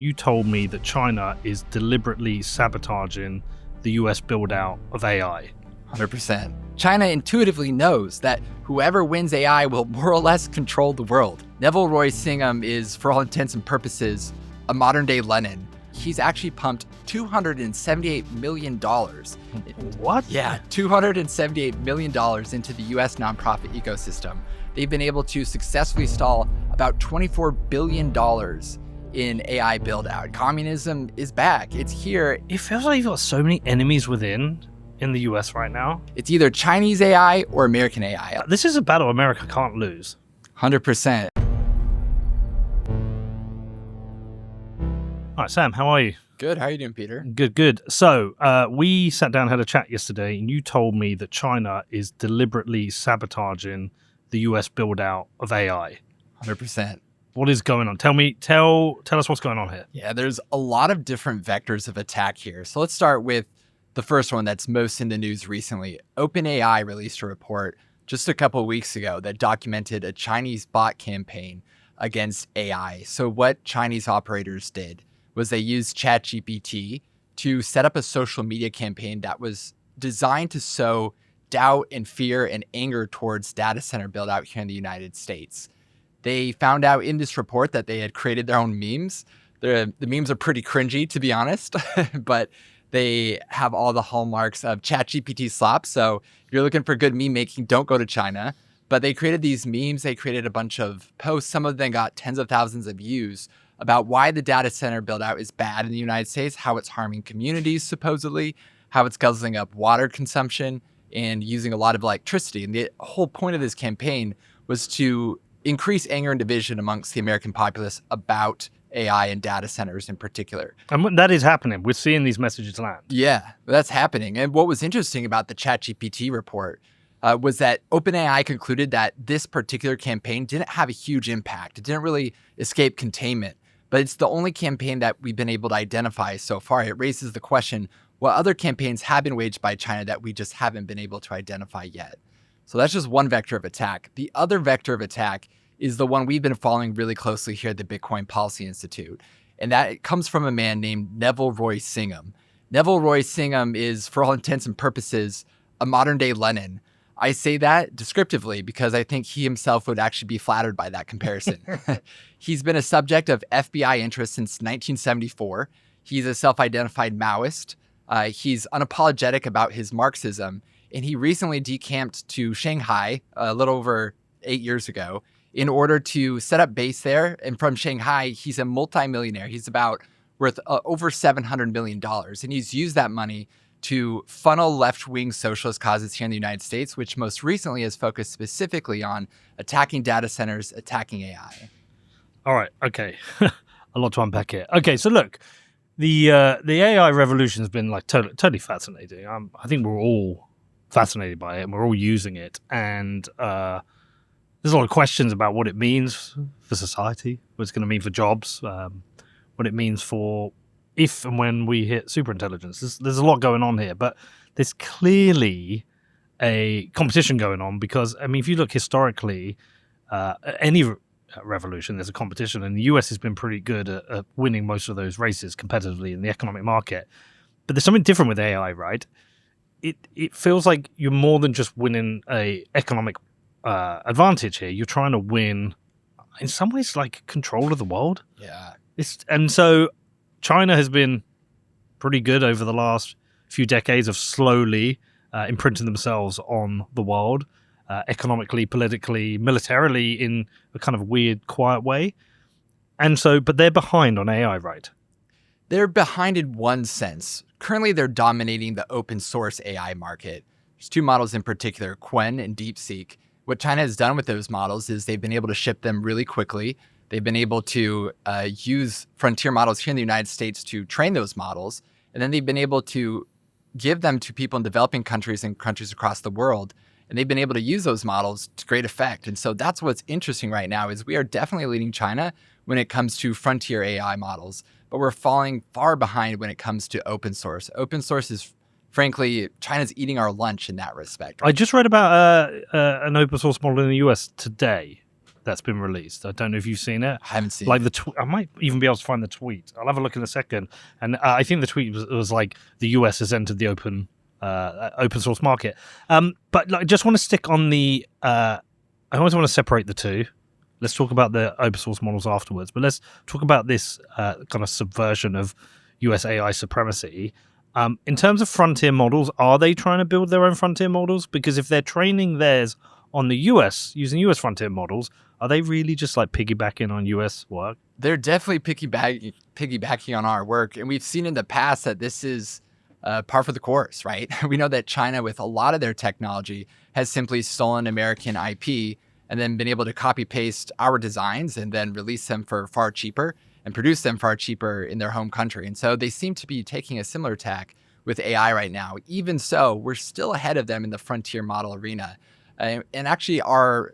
You told me that China is deliberately sabotaging the US build-out of AI. 100%. China intuitively knows that whoever wins AI will more or less control the world. Neville Roy Singham is, for all intents and purposes, a modern-day Lenin. He's actually pumped $278 million. What? Yeah, $278 million into the US nonprofit ecosystem. They've been able to successfully stall about $24 billion in AI build-out. Communism is back. It's here. It feels like you've got so many enemies within in the US right now. It's either Chinese AI or American AI. This is a battle America can't lose. 100%. All right, Sam, how are you? Good. How are you doing, Peter? Good. So we sat down, had a chat yesterday, and you told me that China is deliberately sabotaging the US build-out of AI. 100%. What is going on? Tell us what's going on here. Yeah, there's a lot of different vectors of attack here. So let's start with the first one that's most in the news recently. OpenAI released a report just a couple of weeks ago that documented a Chinese bot campaign against AI. So what Chinese operators did was they used ChatGPT to set up a social media campaign that was designed to sow doubt and fear and anger towards data center build out here in the United States. They found out in this report that they had created their own memes. The memes are pretty cringy, to be honest, but they have all the hallmarks of ChatGPT slop. So if you're looking for good meme making, don't go to China. But they created these memes. They created a bunch of posts. Some of them got tens of thousands of views about why the data center build out is bad in the United States, how it's harming communities, supposedly, how it's guzzling up water consumption and using a lot of electricity. And the whole point of this campaign was to increase anger and division amongst the American populace about AI and data centers in particular. And that is happening. We're seeing these messages land. Yeah, that's happening. And what was interesting about the ChatGPT report was that OpenAI concluded that this particular campaign didn't have a huge impact. It didn't really escape containment, but it's the only campaign that we've been able to identify so far. It raises the question, what other campaigns have been waged by China that we just haven't been able to identify yet? So that's just one vector of attack. The other vector of attack is the one we've been following really closely here at the Bitcoin Policy Institute. And that comes from a man named Neville Roy Singham. Neville Roy Singham is, for all intents and purposes, a modern-day Lenin. I say that descriptively because I think he himself would actually be flattered by that comparison. He's been a subject of FBI interest since 1974. He's a self-identified Maoist. He's unapologetic about his Marxism. And he recently decamped to Shanghai a little over 8 years ago in order to set up base there. And from Shanghai, he's a multimillionaire. He's about worth over $700 million. And he's used that money to funnel left-wing socialist causes here in the United States, which most recently has focused specifically on attacking data centers, attacking AI. All right. Okay. A lot to unpack here. Okay. So look, the AI revolution has been totally fascinating. I think we're all fascinated by it and we're all using it. And there's a lot of questions about what it means for society, what it's going to mean for jobs, what it means for if and when we hit superintelligence. There's a lot going on here, but there's clearly a competition going on because, I mean, if you look historically, any revolution, there's a competition, and the US has been pretty good at winning most of those races competitively in the economic market. But there's something different with AI, right? It feels like you're more than just winning a economic advantage here. You're trying to win, in some ways, control of the world. Yeah. And so China has been pretty good over the last few decades of slowly imprinting themselves on the world, economically, politically, militarily, in a kind of weird, quiet way. And so, but they're behind on AI, right? They're behind in one sense. Currently, they're dominating the open source AI market. There's two models in particular, Qwen and DeepSeek. What China has done with those models is they've been able to ship them really quickly. They've been able to use frontier models here in the United States to train those models. And then they've been able to give them to people in developing countries and countries across the world. And they've been able to use those models to great effect. And so that's what's interesting right now is we are definitely leading China when it comes to frontier AI models, but we're falling far behind when it comes to open source. Open source is, frankly, China's eating our lunch in that respect. I just read about an open source model in the US today that's been released. I don't know if you've seen it. I haven't seen like it. I might even be able to find the tweet. I'll have a look in a second. And I think the tweet was like the US has entered the open source market. But like, just want to stick on the. I always want to separate the two. Let's talk about the open source models afterwards. But let's talk about this kind of subversion of US AI supremacy. In terms of frontier models, are they trying to build their own frontier models? Because if they're training theirs on the US, using US frontier models, are they really just like piggybacking on US work? They're definitely piggybacking on our work. And we've seen in the past that this is par for the course, right? We know that China, with a lot of their technology, has simply stolen American IP and then been able to copy paste our designs and then release them for far cheaper and produce them far cheaper in their home country. And so they seem to be taking a similar tack with AI right now. Even so, we're still ahead of them in the frontier model arena. And actually, our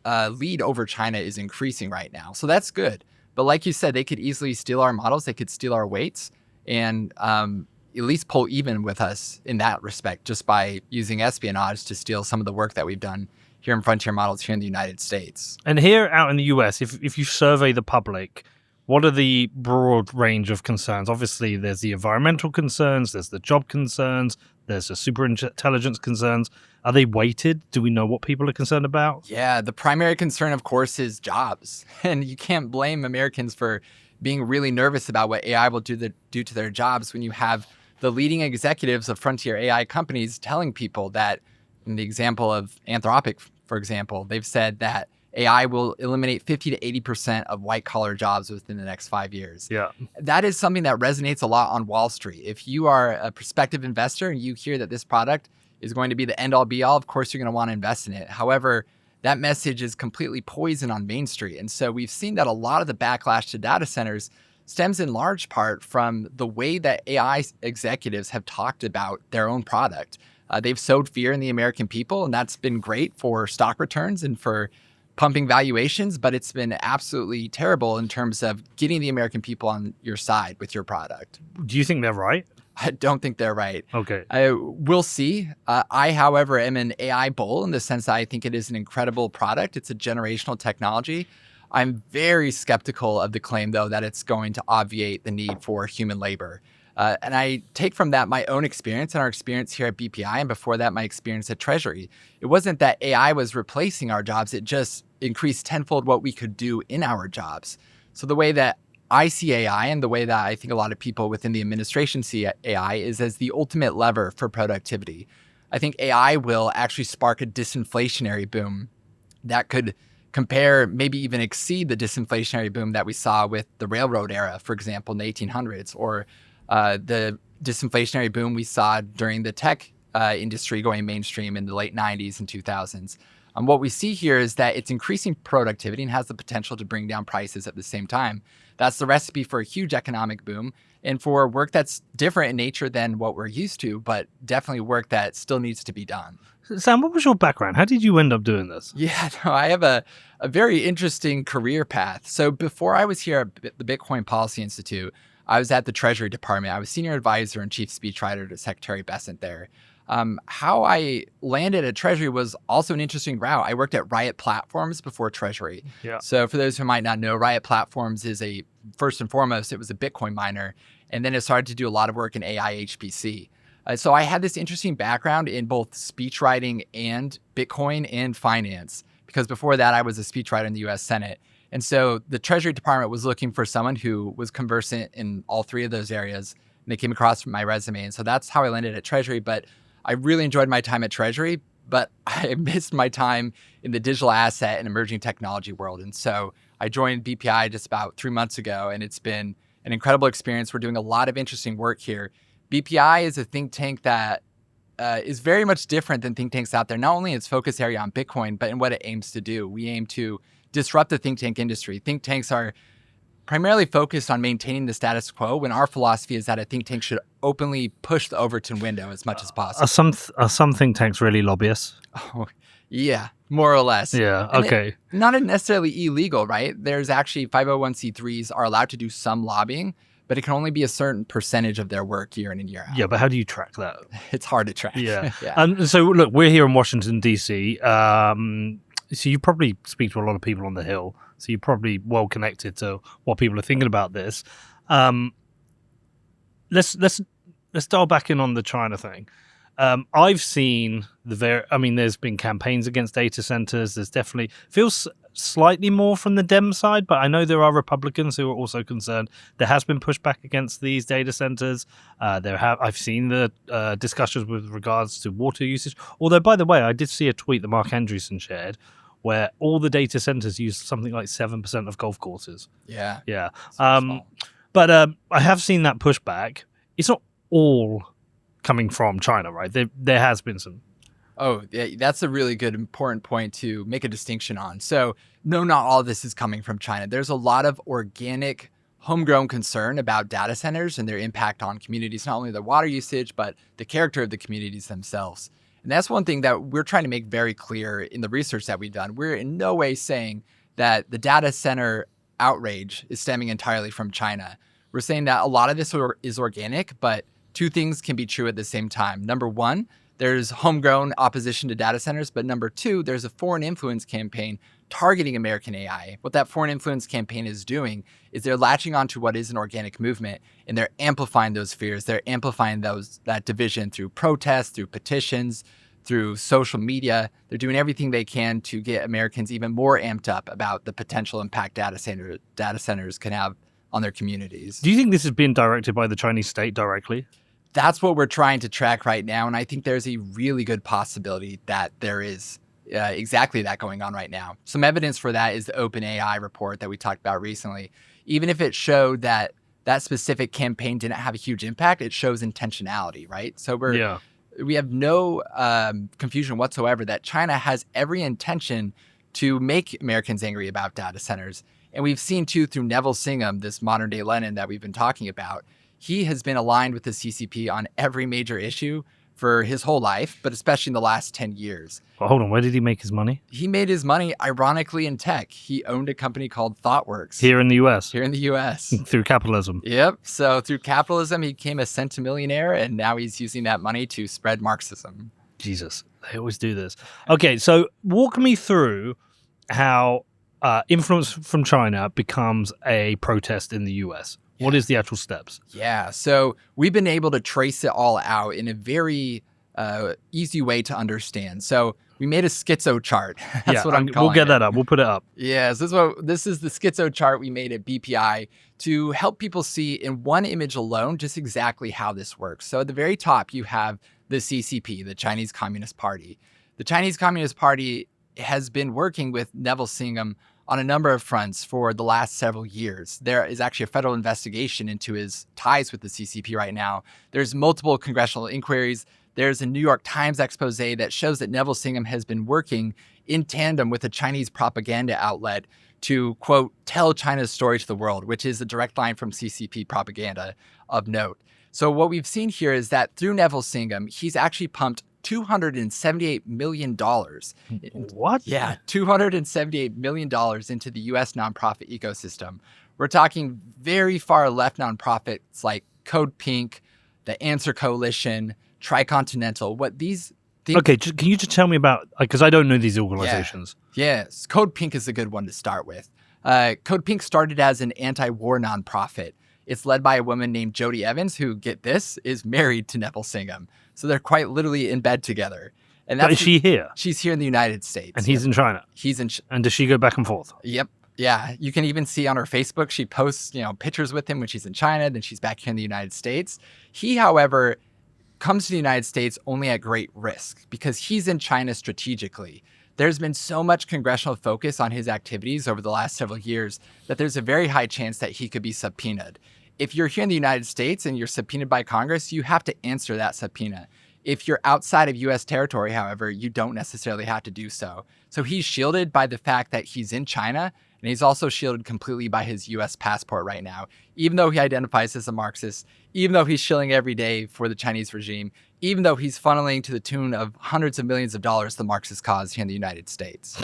lead over China is increasing right now. So that's good. But like you said, they could easily steal our models. They could steal our weights and at least pull even with us in that respect, just by using espionage to steal some of the work that we've done here in frontier models here in the United States. And here out in the US, if you survey the public, what are the broad range of concerns? Obviously, there's the environmental concerns, there's the job concerns, there's the superintelligence concerns. Are they weighted? Do we know what people are concerned about? Yeah, the primary concern, of course, is jobs. And you can't blame Americans for being really nervous about what AI will do to their jobs when you have the leading executives of frontier AI companies telling people that, in the example of Anthropic, for example, they've said that AI will eliminate 50 to 80% of white-collar jobs within the next 5 years. Yeah. That is something that resonates a lot on Wall Street. If you are a prospective investor and you hear that this product is going to be the end-all be-all, of course you're going to want to invest in it. However, that message is completely poison on Main Street. And so we've seen that a lot of the backlash to data centers stems in large part from the way that AI executives have talked about their own product. They've sowed fear in the American people, and that's been great for stock returns and for pumping valuations, but it's been absolutely terrible in terms of getting the American people on your side with your product. Do you think they're right? I don't think they're right. Okay. We'll see. I, however, am an AI bull in the sense that I think it is an incredible product. It's a generational technology. I'm very skeptical of the claim, though, that it's going to obviate the need for human labor. And I take from that my own experience and our experience here at BPI, and before that, my experience at Treasury. It wasn't that AI was replacing our jobs. It just increased tenfold what we could do in our jobs. So the way that I see AI, and the way that I think a lot of people within the administration see AI, is as the ultimate lever for productivity. I think AI will actually spark a disinflationary boom that could compare, maybe even exceed the disinflationary boom that we saw with the railroad era, for example, in the 1800s, or the disinflationary boom we saw during the tech industry going mainstream in the late 90s and 2000s. What we see here is that it's increasing productivity and has the potential to bring down prices at the same time. That's the recipe for a huge economic boom and for work that's different in nature than what we're used to, but definitely work that still needs to be done. Sam, what was your background? How did you end up doing this? Yeah, no, I have a very interesting career path. So before I was here at the Bitcoin Policy Institute, I was at the Treasury Department. I was senior advisor and chief speechwriter to Secretary Bessent there. How I landed at Treasury was also an interesting route. I worked at Riot Platforms before Treasury. Yeah. So for those who might not know, Riot Platforms is first and foremost, it was a Bitcoin miner. And then it started to do a lot of work in AI HPC. So I had this interesting background in both speechwriting and Bitcoin and finance, because before that, I was a speechwriter in the US Senate. And so the Treasury Department was looking for someone who was conversant in all three of those areas. And they came across my resume. And so that's how I landed at Treasury. But I really enjoyed my time at Treasury, but I missed my time in the digital asset and emerging technology world. And so I joined BPI just about 3 months ago, and it's been an incredible experience. We're doing a lot of interesting work here. BPI is a think tank that is very much different than think tanks out there, not only in its focus area on Bitcoin, but in what it aims to do. We aim to disrupt the think tank industry. Think tanks are primarily focused on maintaining the status quo, when our philosophy is that a think tank should openly push the Overton window as much as possible. Are some think tanks really lobbyists? Oh, yeah, more or less. Yeah, okay. Not necessarily illegal, right? There's actually 501c3s are allowed to do some lobbying, but it can only be a certain percentage of their work year in and year out. Yeah, but how do you track that? It's hard to track. Yeah. Yeah. So look, we're here in Washington, D.C. So you probably speak to a lot of people on the Hill. So you're probably well connected to what people are thinking about this. Let's dial back in on the China thing. I've seen there's been campaigns against data centers. There's definitely feels slightly more from the Dem side, but I know there are Republicans who are also concerned. There has been pushback against these data centers. I've seen the discussions with regards to water usage. Although, by the way, I did see a tweet that Mark Andreessen shared where all the data centers use something like 7% of golf courses. Yeah. Yeah. But I have seen that pushback. It's not all coming from China, right? There has been some. Oh, yeah, that's a really good, important point to make a distinction on. So, no, not all of this is coming from China. There's a lot of organic, homegrown concern about data centers and their impact on communities, not only the water usage, but the character of the communities themselves. And that's one thing that we're trying to make very clear in the research that we've done. We're in no way saying that the data center outrage is stemming entirely from China. We're saying that a lot of this is organic, but two things can be true at the same time. Number one, there's homegrown opposition to data centers, but number two, there's a foreign influence campaign targeting American AI. What that foreign influence campaign is doing is they're latching onto what is an organic movement, and they're amplifying those fears. They're amplifying that division through protests, through petitions, through social media. They're doing everything they can to get Americans even more amped up about the potential impact data centers can have on their communities. Do you think this is being directed by the Chinese state directly? That's what we're trying to track right now. And I think there's a really good possibility that there is exactly that going on right now. Some evidence for that is the OpenAI report that we talked about recently. Even if it showed that that specific campaign didn't have a huge impact, it shows intentionality, right? So we have no confusion whatsoever that China has every intention to make Americans angry about data centers. And we've seen too through Neville Singham, this modern day Lenin that we've been talking about. He has been aligned with the CCP on every major issue for his whole life, but especially in the last 10 years. Well, hold on, where did he make his money? He made his money, ironically, in tech. He owned a company called ThoughtWorks. Here in the US? Here in the US. Through capitalism? Yep. So through capitalism, he became a centimillionaire, and now he's using that money to spread Marxism. Jesus, they always do this. Okay, so walk me through how influence from China becomes a protest in the US. What is the actual steps? Yeah, so we've been able to trace it all out in a very easy way to understand. So we made a schizo chart. That's what I'm calling it. We'll get that up. We'll put it up. Yeah, so this is the schizo chart we made at BPI to help people see in one image alone just exactly how this works. So at the very top, you have the CCP, the Chinese Communist Party. The Chinese Communist Party has been working with Neville Singham on a number of fronts for the last several years. There is actually a federal investigation into his ties with the CCP right now. There's multiple congressional inquiries. There's a New York Times expose that shows that Neville Singham has been working in tandem with a Chinese propaganda outlet to, quote, tell China's story to the world, which is a direct line from CCP propaganda of note. So what we've seen here is that through Neville Singham, he's actually pumped $278 million. What? Yeah, $278 million into the U.S. nonprofit ecosystem. We're talking very far left nonprofits like Code Pink, the Answer Coalition, Tricontinental. What these things... Okay, can you just tell me about, because I don't know these organizations. Yes, Code Pink is a good one to start with. Code Pink started as an anti-war nonprofit. It's led by a woman named Jody Evans, who, get this, is married to Neville Singham. So they're quite literally in bed together. And But is she here? She's here in the United States. And he's in China? And does she go back and forth? Yep. Yeah. You can even see on her Facebook, she posts, pictures with him when she's in China, then she's back here in the United States. He, however, comes to the United States only at great risk because he's in China strategically. There's been so much congressional focus on his activities over the last several years that there's a very high chance that he could be subpoenaed. If you're here in the United States and you're subpoenaed by Congress, you have to answer that subpoena. If you're outside of U.S. territory, however, you don't necessarily have to do so. So he's shielded by the fact that he's in China, and he's also shielded completely by his U.S. passport right now. Even though he identifies as a Marxist, even though he's shilling every day for the Chinese regime, even though he's funneling to the tune of hundreds of millions of dollars the Marxist cause here in the United States.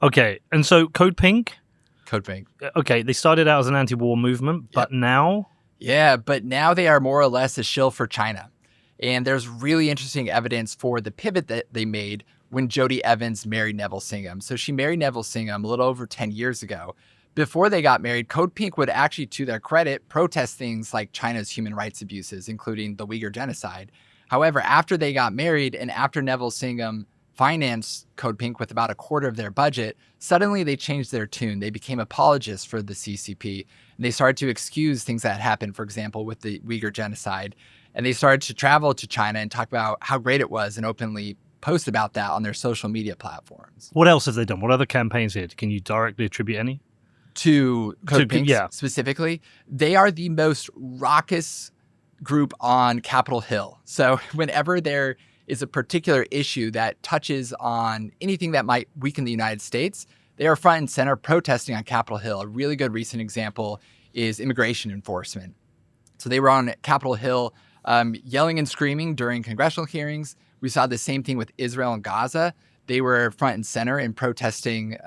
Okay, and so Code Pink? Code Pink. Okay, they started out as an anti-war movement, but now? Yeah, but now they are more or less a shill for China. And there's really interesting evidence for the pivot that they made when Jody Evans married Neville Singham. So she married Neville Singham a little over 10 years ago. Before they got married, Code Pink would actually, to their credit, protest things like China's human rights abuses, including the Uyghur genocide. However, after they got married and after Neville Singham financed Code Pink with about a quarter of their budget, suddenly they changed their tune. They became apologists for the CCP. And they started to excuse things that happened, for example, with the Uyghur genocide. And they started to travel to China and talk about how great it was and openly post about that on their social media platforms. What else have they done? What other campaigns here? Can you directly attribute any? To Code Pink specifically, they are the most raucous group on Capitol Hill. So whenever there is a particular issue that touches on anything that might weaken the United States, they are front and center protesting on Capitol Hill. A really good recent example is immigration enforcement. So they were on Capitol Hill yelling and screaming during congressional hearings. We saw the same thing with Israel and Gaza. They were front and center in protesting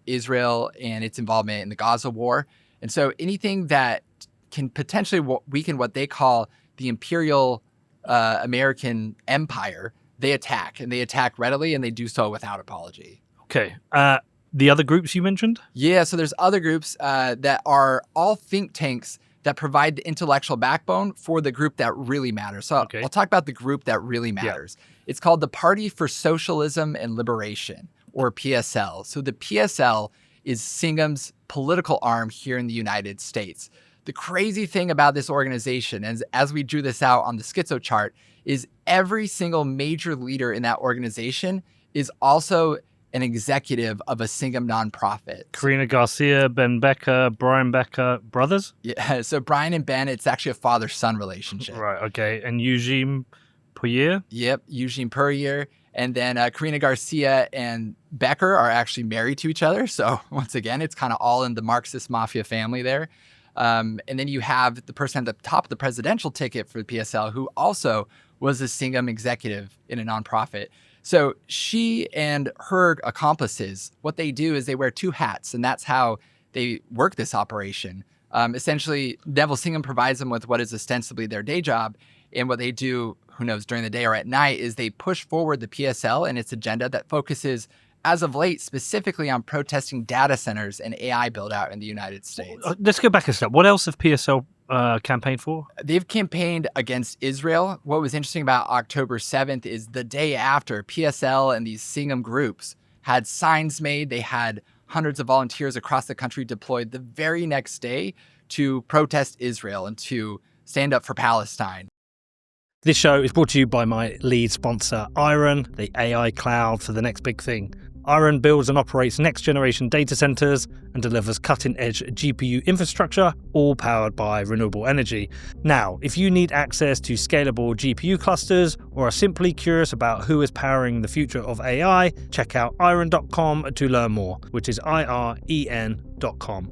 Israel and its involvement in the Gaza war. And so anything that can potentially weaken what they call the imperial American empire, they attack. And they attack readily, and they do so without apology. Okay. The other groups you mentioned? Yeah, so there's other groups that are all think tanks that provide the intellectual backbone for the group that really matters. So I'll talk about the group that really matters. Yeah. It's called the Party for Socialism and Liberation, or PSL. So the PSL is Singham's political arm here in the United States. The crazy thing about this organization, as we drew this out on the schizo chart, is every single major leader in that organization is also an executive of a Singham nonprofit. Karina Garcia, Ben Becker, Brian Becker, brothers? Yeah, so Brian and Ben, it's actually a father-son relationship. Right, okay. And Eugene Puryear? Yep, Eugene Puryear. And then Karina Garcia and Becker are actually married to each other. So once again, it's kind of all in the Marxist mafia family there. And then you have the person at the top of the presidential ticket for the PSL who also was a Singham executive in a nonprofit. So she and her accomplices, what they do is they wear two hats, and that's how they work this operation. Essentially, Neville Singham provides them with what is ostensibly their day job. And what they do, who knows, during the day or at night, is they push forward the PSL and its agenda that focuses, as of late, specifically on protesting data centers and AI build-out in the United States. Let's go back a step. What else have PSL campaigned for? They've campaigned against Israel. What was interesting about October 7th is the day after, PSL and these Singham groups had signs made. They had hundreds of volunteers across the country deployed the very next day to protest Israel and to stand up for Palestine. This show is brought to you by my lead sponsor, Iron, the AI cloud for the next big thing. Iron builds and operates next-generation data centers and delivers cutting-edge GPU infrastructure, all powered by renewable energy. Now, if you need access to scalable GPU clusters or are simply curious about who is powering the future of AI, check out iron.com to learn more, which is IREN.com.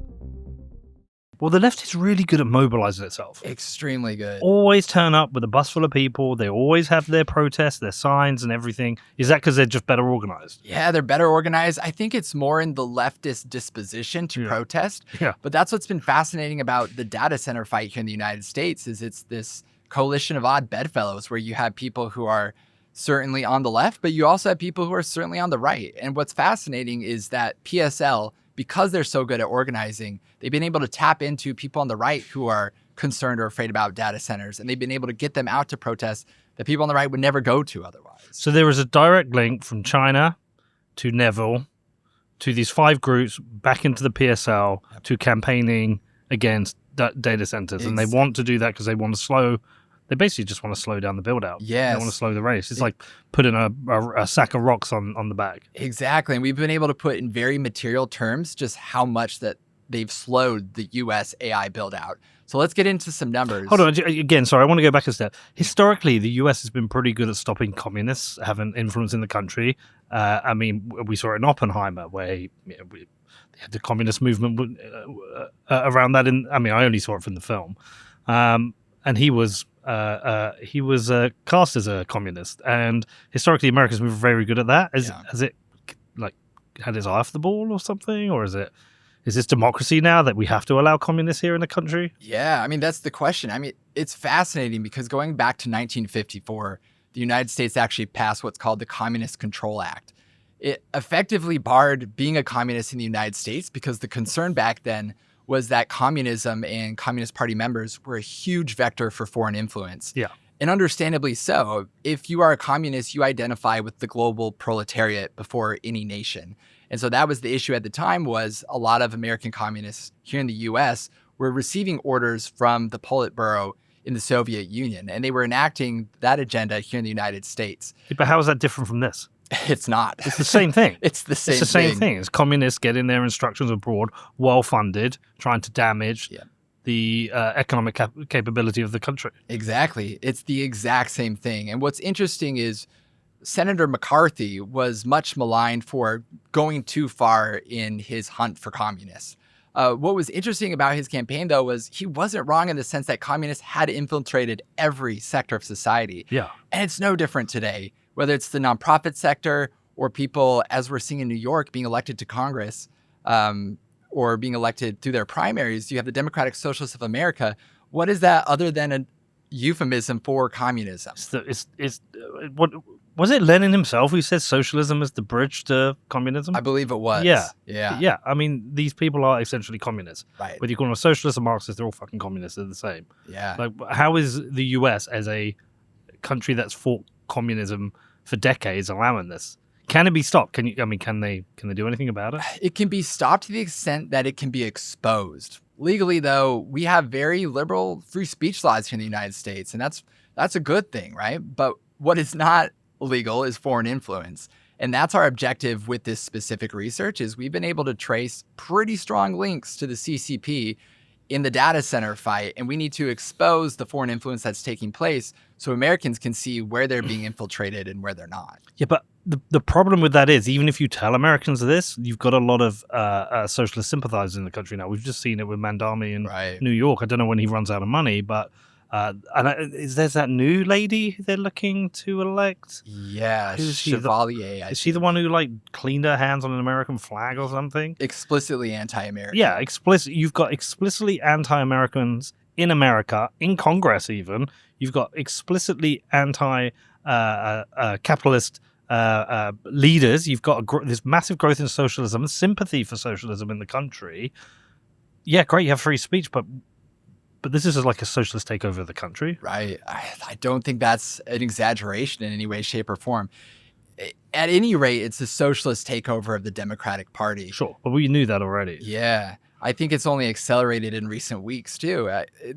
Well, the left is really good at mobilizing itself. Extremely good. Always turn up with a bus full of people. They always have their protests, their signs and everything. Is that because they're just better organized? Yeah, they're better organized. I think it's more in the leftist disposition to protest. Yeah. But that's what's been fascinating about the data center fight here in the United States is it's this coalition of odd bedfellows where you have people who are certainly on the left, but you also have people who are certainly on the right. And what's fascinating is that PSL, because they're so good at organizing, they've been able to tap into people on the right who are concerned or afraid about data centers. And they've been able to get them out to protest that people on the right would never go to otherwise. So there is a direct link from China to Neville to these 5 groups back into the PSL to campaigning against data centers. And they want to do that because they want to they basically just want to slow down the build-out. Yes. They want to slow the race. It's like putting a sack of rocks on the back. Exactly. And we've been able to put in very material terms just how much that they've slowed the US AI build-out. So let's get into some numbers. Hold on. Again, sorry, I want to go back a step. Historically, the US has been pretty good at stopping communists having influence in the country. I mean, we saw it in Oppenheimer where they had the communist movement around that. I only saw it from the film. And he was cast as a communist, and historically America's been very good at that. Has it like had its eye off the ball or something, or is this democracy now that we have to allow communists here in the country? Yeah, I mean that's the question. I mean it's fascinating because going back to 1954, the United States actually passed what's called the Communist Control Act. It effectively barred being a communist in the United States because the concern back then was that communism and Communist Party members were a huge vector for foreign influence. Yeah. And understandably so. If you are a communist, you identify with the global proletariat before any nation. And so that was the issue at the time, was a lot of American communists here in the US were receiving orders from the Politburo in the Soviet Union, and they were enacting that agenda here in the United States. Yeah, but how is that different from this? It's not. It's the same thing. It's the same thing. It's communists getting their instructions abroad, well-funded, trying to damage the economic capability of the country. Exactly. It's the exact same thing. And what's interesting is Senator McCarthy was much maligned for going too far in his hunt for communists. What was interesting about his campaign, though, was he wasn't wrong in the sense that communists had infiltrated every sector of society. Yeah. And it's no different today, whether it's the nonprofit sector or people, as we're seeing in New York, being elected to Congress, or being elected through their primaries. You have the Democratic Socialists of America. What is that other than a euphemism for communism? What was it? Lenin himself who said socialism is the bridge to communism? I believe it was. Yeah. I mean, these people are essentially communists. Right. Whether you call them a socialist or Marxist, they're all fucking communists. They're the same. Yeah. Like, how is the US, as a country that's fought communism for decades, allowing this? Can it be stopped? Can they do anything about it? It can be stopped to the extent that it can be exposed. Legally, though, we have very liberal free speech laws here in the United States, and that's a good thing, right? But what is not legal is foreign influence. And that's our objective with this specific research, is we've been able to trace pretty strong links to the CCP in the data center fight, and we need to expose the foreign influence that's taking place so Americans can see where they're being infiltrated and where they're not. Yeah, but the problem with that is, even if you tell Americans this, you've got a lot of socialist sympathizers in the country now. We've just seen it with Mandami in New York. I don't know when he runs out of money, but there's that new lady they're looking to elect. Yeah, Chevalier. Is she the one who cleaned her hands on an American flag or something? Explicitly anti-American. Yeah, You've got explicitly anti-Americans in America, in Congress even. You've got explicitly anti-capitalist leaders. You've got this massive growth in socialism, sympathy for socialism in the country. Yeah, great, you have free speech, but this is like a socialist takeover of the country. Right. I don't think that's an exaggeration in any way, shape, or form. At any rate, it's a socialist takeover of the Democratic Party. Sure, but we knew that already. Yeah. I think it's only accelerated in recent weeks, too.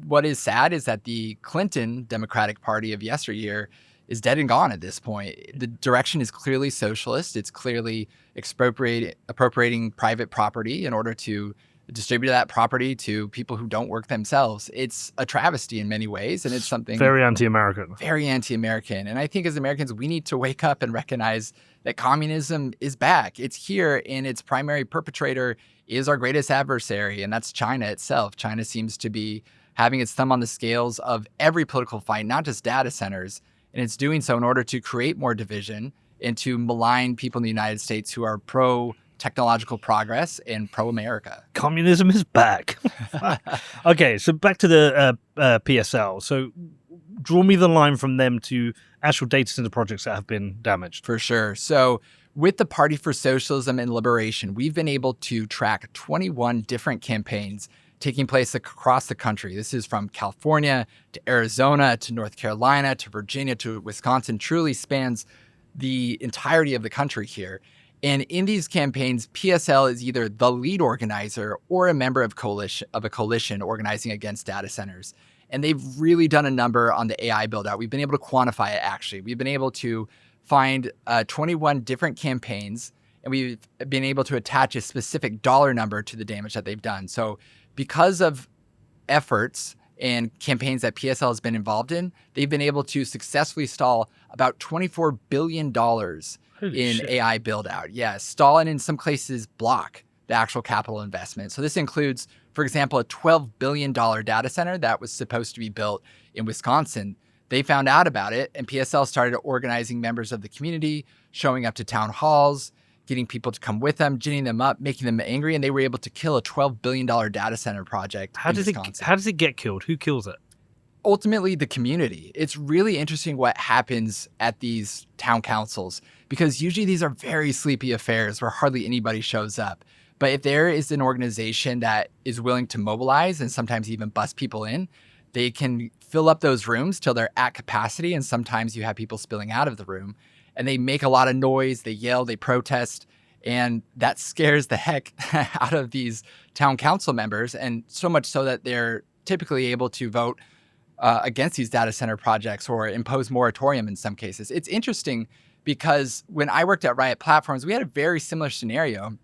What is sad is that the Clinton Democratic Party of yesteryear is dead and gone at this point. The direction is clearly socialist. It's clearly appropriating private property in order to distribute that property to people who don't work themselves. It's a travesty in many ways, and it's something very anti-American. Very anti-American. And I think as Americans, we need to wake up and recognize that communism is back. It's here, and its primary perpetrator is our greatest adversary, and that's China itself. China seems to be having its thumb on the scales of every political fight, not just data centers, and it's doing so in order to create more division and to malign people in the United States who are pro-technological progress and pro-America. Communism is back. Okay, so back to the PSL. So draw me the line from them to actual data center projects that have been damaged. For sure. So with the Party for Socialism and Liberation, we've been able to track 21 different campaigns taking place across the country. This is from California to Arizona to North Carolina to Virginia to Wisconsin, truly spans the entirety of the country here. And in these campaigns, PSL is either the lead organizer or a member of a coalition organizing against data centers. And they've really done a number on the AI build-out. We've been able to quantify it, actually. We've been able to find 21 different campaigns, and we've been able to attach a specific dollar number to the damage that they've done. So because of efforts and campaigns that PSL has been involved in, they've been able to successfully stall about $24 billion in AI build-out. Yeah, stall and in some cases block the actual capital investment. So this includes, for example, a $12 billion data center that was supposed to be built in Wisconsin. They found out about it, and PSL started organizing members of the community, showing up to town halls, getting people to come with them, ginning them up, making them angry, and they were able to kill a $12 billion data center project in Wisconsin. How does it get killed? Who kills it? ultimately the community. It's really interesting what happens at these town councils, because usually these are very sleepy affairs where hardly anybody shows up. But if there is an organization that is willing to mobilize and sometimes even bus people in, they can fill up those rooms till they're at capacity. And sometimes you have people spilling out of the room, and they make a lot of noise, they yell, they protest, and that scares the heck out of these town council members. And so much so that they're typically able to vote against these data center projects or impose moratorium in some cases. It's interesting because when I worked at Riot Platforms, we had a very similar scenario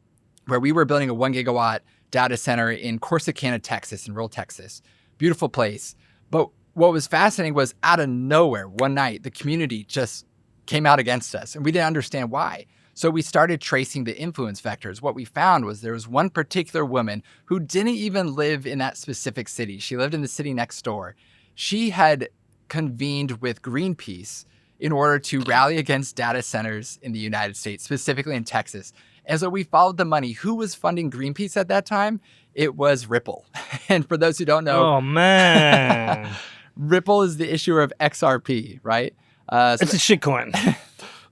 where we were building a 1 gigawatt data center in Corsicana, Texas, in rural Texas. Beautiful place. But what was fascinating was out of nowhere, one night, the community just came out against us, and we didn't understand why. So we started tracing the influence vectors. What we found was there was one particular woman who didn't even live in that specific city. She lived in the city next door. She had convened with Greenpeace in order to rally against data centers in the United States, specifically in Texas. And so we followed the money. Who was funding Greenpeace at that time? It was Ripple. And for those who don't know, Oh, man. Ripple is the issuer of XRP, right? It's a shitcoin.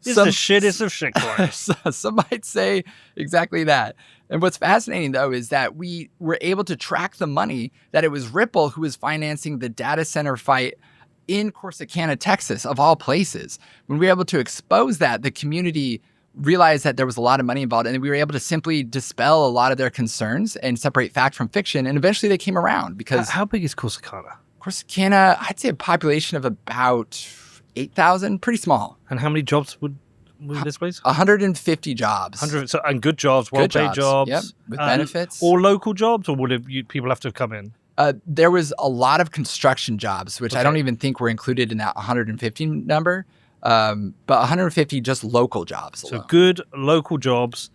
It's the shittest of shitcoins. Some might say exactly that. And what's fascinating, though, is that we were able to track the money, that it was Ripple who was financing the data center fight in Corsicana, Texas, of all places. When we were able to expose that, the community realized that there was a lot of money involved, and we were able to simply dispel a lot of their concerns and separate fact from fiction. And eventually they came around because... How big is Corsicana? Corsicana, I'd say a population of about 8,000, pretty small. And how many jobs would this place? 150 jobs. And good jobs, well-paid jobs. Yep, with benefits. All local jobs, or would people have to come in? There was a lot of construction jobs, which I don't even think were included in that 150 number. But 150 just local jobs alone. So good local jobs,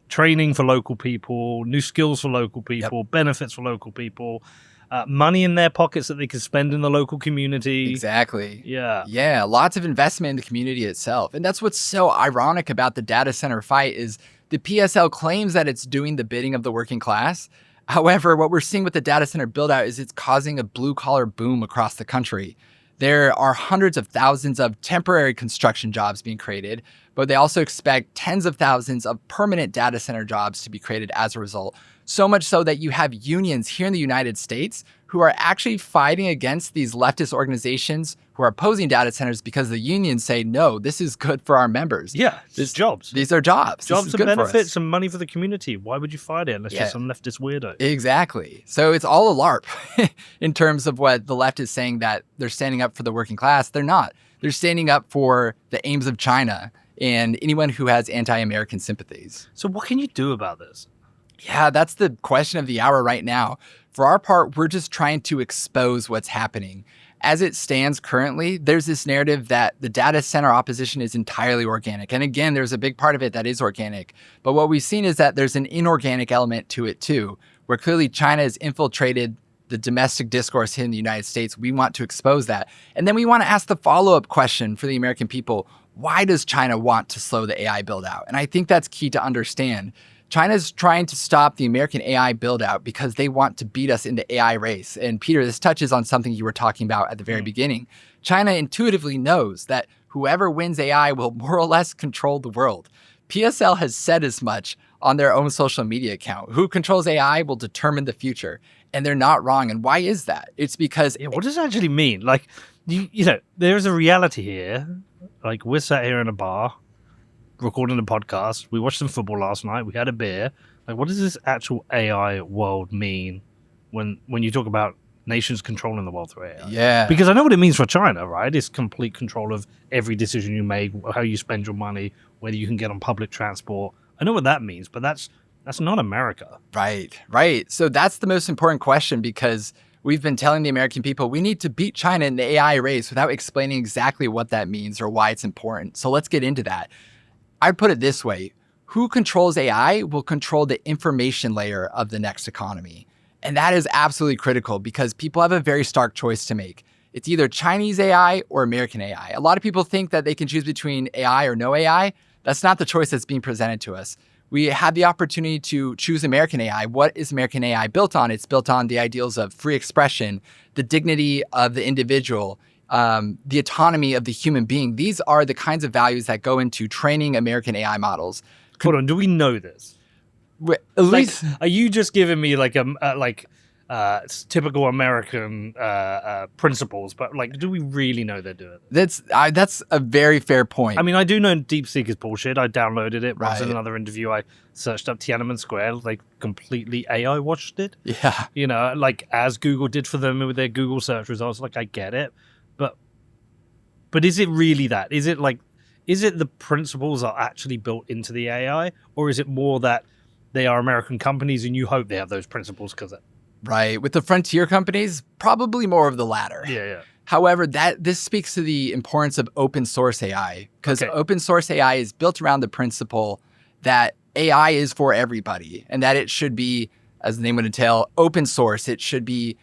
training for local people, new skills for local people, benefits for local people, money in their pockets that they can spend in the local community. Exactly. Yeah. Yeah, lots of investment in the community itself. And that's what's so ironic about the data center fight is the PSL claims that it's doing the bidding of the working class. However, what we're seeing with the data center build-out is it's causing a blue-collar boom across the country. There are hundreds of thousands of temporary construction jobs being created, but they also expect tens of thousands of permanent data center jobs to be created as a result. So much so that you have unions here in the United States who are actually fighting against these leftist organizations who are opposing data centers because the unions say, no, this is good for our members. Yeah, it's jobs. These are jobs. Jobs and benefits and money for the community. Why would you fight it unless you're some leftist weirdo? Exactly. So it's all a LARP in terms of what the left is saying, that they're standing up for the working class. They're not. They're standing up for the aims of China and anyone who has anti-American sympathies. So what can you do about this? Yeah, that's the question of the hour right now. For our part, we're just trying to expose what's happening. As it stands currently, there's this narrative that the data center opposition is entirely organic. And again, there's a big part of it that is organic. But what we've seen is that there's an inorganic element to it too, where clearly China has infiltrated the domestic discourse here in the United States. We want to expose that. And then we want to ask the follow-up question for the American people. Why does China want to slow the AI build out? And I think that's key to understand. China's trying to stop the American AI build out because they want to beat us in the AI race. And Peter, this touches on something you were talking about at the very beginning. China intuitively knows that whoever wins AI will more or less control the world. PSL has said as much on their own social media account. Who controls AI will determine the future. And they're not wrong. And why is that? It's because... Yeah, what does it actually mean? Like, you know, there's a reality here. Like, we're sat here in a bar recording a podcast. We watched some football last night. We had a beer. Like, what does this actual AI world mean when you talk about nations controlling the world through AI? Yeah. Because I know what it means for China, right? It's complete control of every decision you make, how you spend your money, whether you can get on public transport. I know what that means, but that's not America. Right. So that's the most important question, because we've been telling the American people we need to beat China in the AI race without explaining exactly what that means or why it's important. So let's get into that. I'd put it this way. Who controls AI will control the information layer of the next economy. And that is absolutely critical because people have a very stark choice to make. It's either Chinese AI or American AI. A lot of people think that they can choose between AI or no AI. That's not the choice that's being presented to us. we had the opportunity to choose American AI. What is American AI built on? It's built on the ideals of free expression, the dignity of the individual, the autonomy of the human being. These are the kinds of values that go into training American AI models. Hold on, do we know this? At least, are you just giving me like typical American principles? But like, do we really know they're doing it? That's a very fair point. I mean, I do know DeepSeek is bullshit. I downloaded it. Right. In another interview, I searched up Tiananmen Square. Like, completely AI watched it. Yeah. You know, like as Google did for them with their Google search results. Like, I get it, but is it really that? Is it the principles are actually built into the AI, or is it more that they are American companies and you hope they have those principles because right. With the frontier companies, probably more of the latter. Yeah. However, this speaks to the importance of open source AI, because open source AI is built around the principle that AI is for everybody and that it should be, as the name would entail, open source. It should be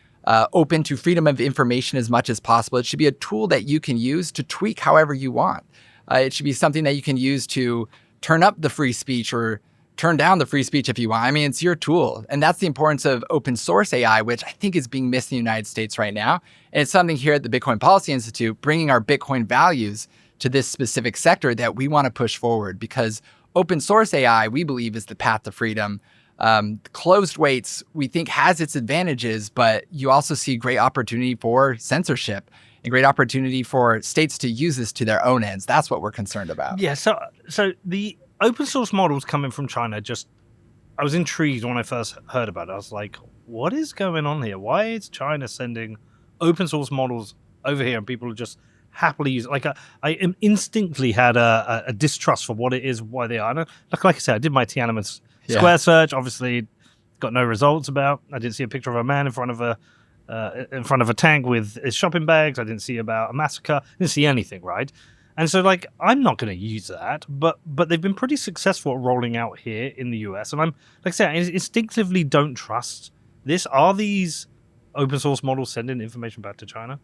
open to freedom of information as much as possible. It should be a tool that you can use to tweak however you want. It should be something that you can use to turn up the free speech or turn down the free speech if you want. I mean, it's your tool. And that's the importance of open source AI, which I think is being missed in the United States right now. And it's something here at the Bitcoin Policy Institute, bringing our Bitcoin values to this specific sector that we want to push forward, because open source AI, we believe, is the path to freedom. Closed weights, we think, has its advantages, but you also see great opportunity for censorship and great opportunity for states to use this to their own ends. That's what we're concerned about. Yeah, so the open source models coming from China, I was intrigued when I first heard about it. I was like, what is going on here? Why is China sending open source models over here and people are just happily use it? Like, I instinctively had a distrust for what it is, why they are. And like I said, I did my Tiananmen Square search. Obviously, got no results about. I didn't see a picture of a man in front of a tank with his shopping bags. I didn't see about a massacre. I didn't see anything, right? And so, like, I'm not going to use that, but they've been pretty successful at rolling out here in the US. And I'm, like I said, I instinctively don't trust this. Are these open source models sending information back to China?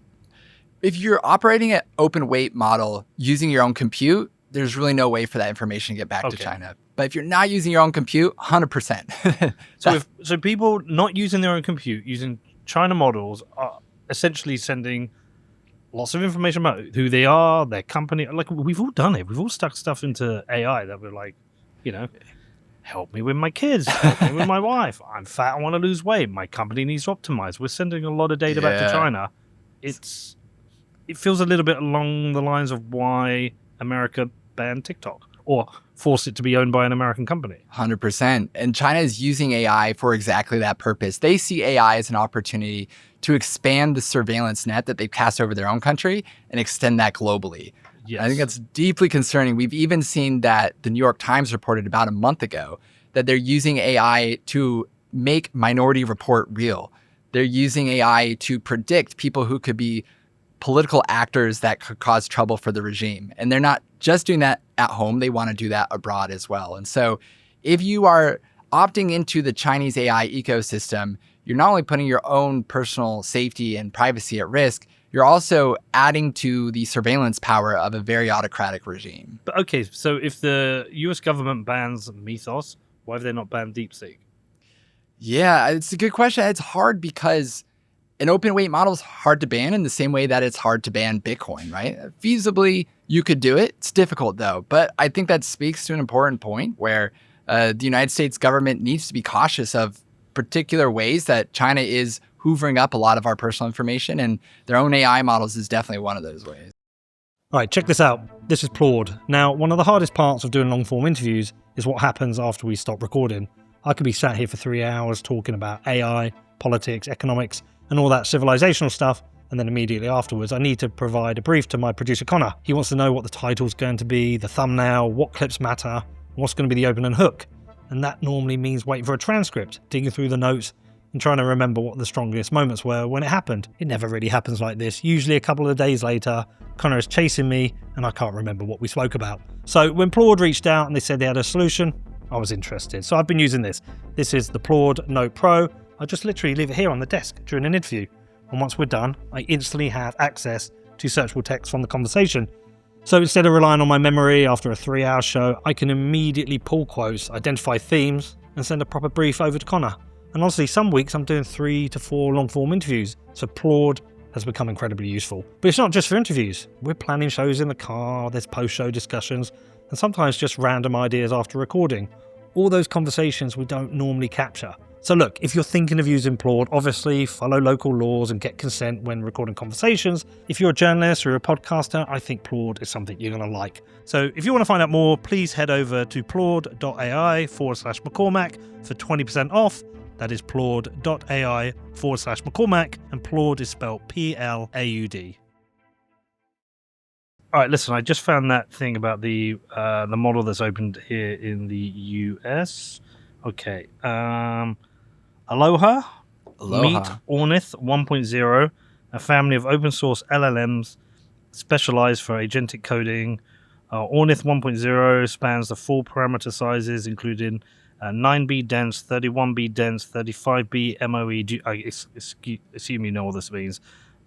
If you're operating an open weight model using your own compute, there's really no way for that information to get back to China. But if you're not using your own compute, 100%. So people not using their own compute, using China models, are essentially sending lots of information about who they are, their company. Like, we've all done it. We've all stuck stuff into AI that we're like, you know, help me with my kids, help me with my wife. I'm fat, I want to lose weight. My company needs to optimize. We're sending a lot of data back to China. It feels a little bit along the lines of why America banned TikTok or forced it to be owned by an American company. 100%. And China is using AI for exactly that purpose. They see AI as an opportunity to expand the surveillance net that they've cast over their own country and extend that globally. Yes. I think that's deeply concerning. We've even seen that the New York Times reported about a month ago that they're using AI to make Minority Report real. They're using AI to predict people who could be political actors that could cause trouble for the regime. And they're not just doing that at home, they want to do that abroad as well. And so if you are opting into the Chinese AI ecosystem, you're not only putting your own personal safety and privacy at risk, you're also adding to the surveillance power of a very autocratic regime. But okay, so if the US government bans Mythos, why have they not banned DeepSeek? Yeah, it's a good question. It's hard because an open weight model is hard to ban in the same way that it's hard to ban Bitcoin, right? Feasibly, you could do it. It's difficult though. But I think that speaks to an important point where the United States government needs to be cautious of particular ways that China is hoovering up a lot of our personal information, and their own AI models is definitely one of those ways. All right, check this out. This is Claude. Now, one of the hardest parts of doing long-form interviews is what happens after we stop recording. I could be sat here for 3 hours talking about AI, politics, economics, and all that civilizational stuff, and then immediately afterwards I need to provide a brief to my producer Connor. He wants to know what the title's going to be, the thumbnail, what clips matter, what's going to be the open and hook. And that normally means waiting for a transcript, digging through the notes, and trying to remember what the strongest moments were when it happened. It never really happens like this. Usually a couple of days later, Connor is chasing me and I can't remember what we spoke about. So when Claude reached out and they said they had a solution, I was interested. So I've been using this. This is the Claude Note Pro. I just literally leave it here on the desk during an interview. And once we're done, I instantly have access to searchable text from the conversation. So instead of relying on my memory after a 3-hour show, I can immediately pull quotes, identify themes, and send a proper brief over to Connor. And honestly, some weeks I'm doing 3 to 4 long-form interviews, so Claude has become incredibly useful. But it's not just for interviews. We're planning shows in the car, there's post-show discussions, and sometimes just random ideas after recording. All those conversations we don't normally capture. So look, if you're thinking of using Claude, obviously follow local laws and get consent when recording conversations. If you're a journalist or a podcaster, I think Claude is something you're going to like. So if you want to find out more, please head over to plaude.ai/McCormack for 20% off. That is plaude.ai/McCormack, and Plaude is spelled Plaud. All right, listen, I just found that thing about the model that's opened here in the US. Okay. Aloha. Meet Ornith 1.0, a family of open source LLMs specialized for agentic coding. Ornith 1.0 spans the 4 parameter sizes, including 9B dense, 31B dense, 35B MOE. I assume you know what this means.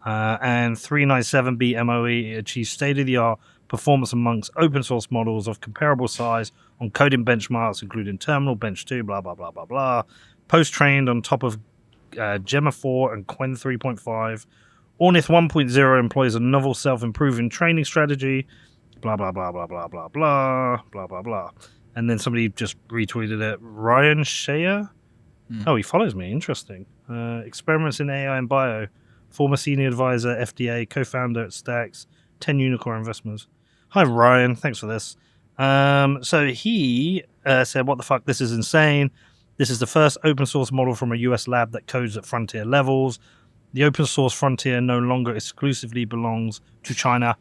And 397B MOE. It achieves state-of-the-art performance amongst open source models of comparable size on coding benchmarks, including Terminal, Bench 2, blah, blah, blah, blah, blah. Post-trained on top of Gemma 4 and Qwen 3.5. Ornith 1.0 employs a novel self-improving training strategy, blah, blah, blah, blah, blah, blah, blah, blah, blah, blah. And then somebody just retweeted it. Ryan Shea? Oh, he follows me. Interesting. Experiments in AI and bio. Former senior advisor, FDA, co-founder at Stacks, 10 unicorn investments. Hi, Ryan. Thanks for this. So he said, what the fuck? This is insane. This is the first open source model from a US lab that codes at frontier levels. The open source frontier no longer exclusively belongs to China.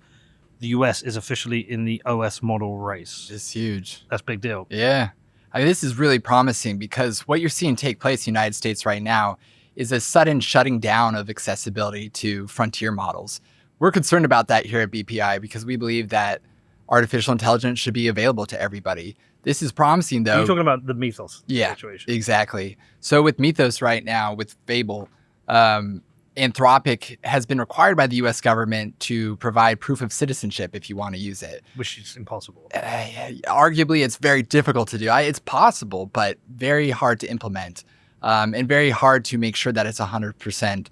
The US is officially in the OS model race. It's huge. That's a big deal. Yeah. I mean, this is really promising because what you're seeing take place in the United States right now is a sudden shutting down of accessibility to frontier models. We're concerned about that here at BPI because we believe that artificial intelligence should be available to everybody. This is promising, though. You're talking about the Mythos situation. Exactly. So with Mythos right now, with Fable, Anthropic has been required by the US government to provide proof of citizenship if you want to use it. Which is impossible. Arguably, it's very difficult to do. It's possible, but very hard to implement. And very hard to make sure that it's 100%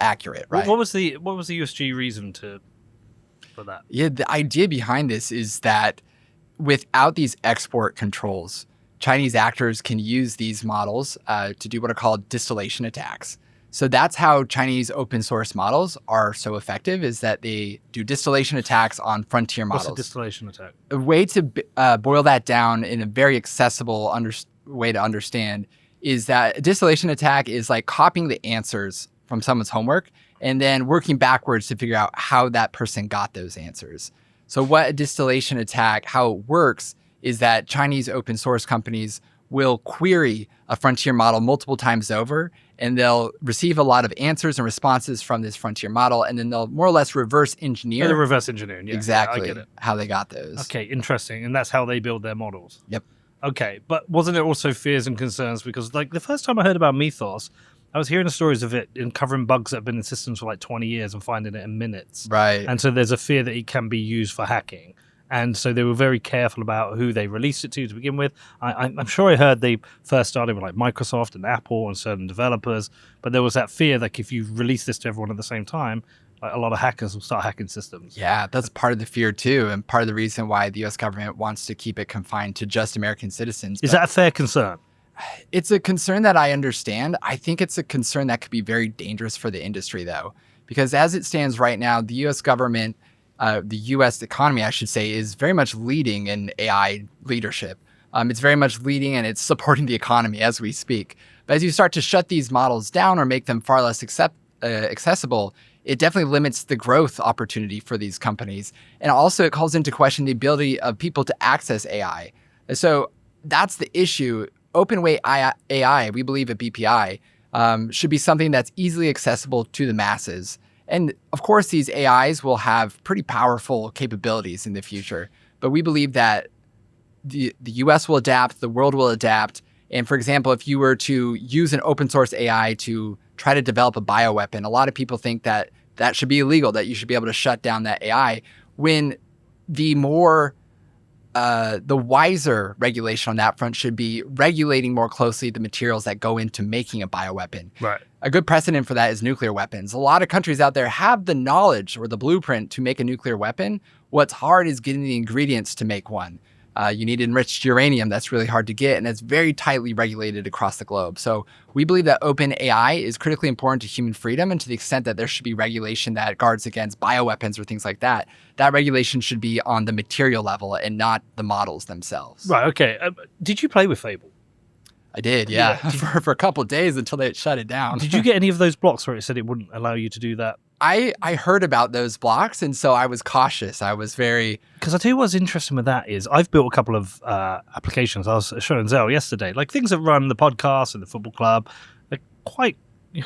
accurate, right? What was the USG reason for that? Yeah, the idea behind this is that without these export controls, Chinese actors can use these models to do what are called distillation attacks. So that's how Chinese open source models are so effective, is that they do distillation attacks on frontier models. What's a distillation attack? A way to boil that down in a very accessible way to understand is that a distillation attack is like copying the answers from someone's homework and then working backwards to figure out how that person got those answers. So what a distillation attack, how it works is that Chinese open source companies will query a frontier model multiple times over, and they'll receive a lot of answers and responses from this frontier model, and then they'll more or less reverse engineer. The reverse engineering, yeah. Exactly. Yeah, I get it. How they got those. Okay, interesting. And that's how they build their models. Yep. Okay, but wasn't it also fears and concerns? Because like the first time I heard about Mythos, I was hearing the stories of it uncovering bugs that have been in systems for like 20 years and finding it in minutes. Right. And so there's a fear that it can be used for hacking. And so they were very careful about who they released it to begin with. I'm sure I heard they first started with like Microsoft and Apple and certain developers, but there was that fear that if you release this to everyone at the same time, like a lot of hackers will start hacking systems. Yeah, that's part of the fear too, and part of the reason why the U.S. government wants to keep it confined to just American citizens. Is that a fair concern? It's a concern that I understand. I think it's a concern that could be very dangerous for the industry, though, because as it stands right now, the U.S. government, the U.S. economy, I should say, is very much leading in AI leadership. It's very much leading and it's supporting the economy as we speak. But as you start to shut these models down or make them far less accessible, it definitely limits the growth opportunity for these companies. And also it calls into question the ability of people to access AI. So that's the issue. Open-weight AI, we believe at BPI, should be something that's easily accessible to the masses. And of course, these AIs will have pretty powerful capabilities in the future. But we believe that the US will adapt, the world will adapt. And for example, if you were to use an open source AI to try to develop a bioweapon, a lot of people think that that should be illegal, that you should be able to shut down that AI. when the wiser regulation on that front should be regulating more closely the materials that go into making a bioweapon. Right. A good precedent for that is nuclear weapons. A lot of countries out there have the knowledge or the blueprint to make a nuclear weapon. What's hard is getting the ingredients to make one. You need enriched uranium. That's really hard to get, and it's very tightly regulated across the globe. So we believe that open AI is critically important to human freedom, and to the extent that there should be regulation that guards against bioweapons or things like that, that regulation should be on the material level and not the models themselves. Right, okay. Did you play with Fable? I did, yeah. For a couple of days until they shut it down. Did you get any of those blocks where it said it wouldn't allow you to do that? I heard about those blocks, and so I was cautious. I was very... Because I tell you what's interesting with that is I've built a couple of applications. I was showing Zell yesterday, like things that run the podcast and the football club. They're quite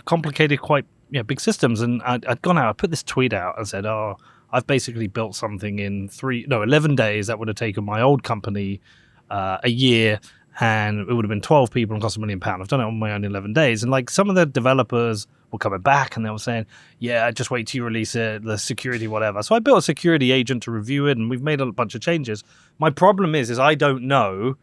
complicated, quite big systems. And I'd gone out, I put this tweet out and said, I've basically built something in 11 days that would have taken my old company a year, and it would have been 12 people and cost £1 million. I've done it on my own 11 days. And like some of the developers were coming back and they were saying, yeah, just wait till you release it, the security, whatever. So I built a security agent to review it, and we've made a bunch of changes. My problem is I don't know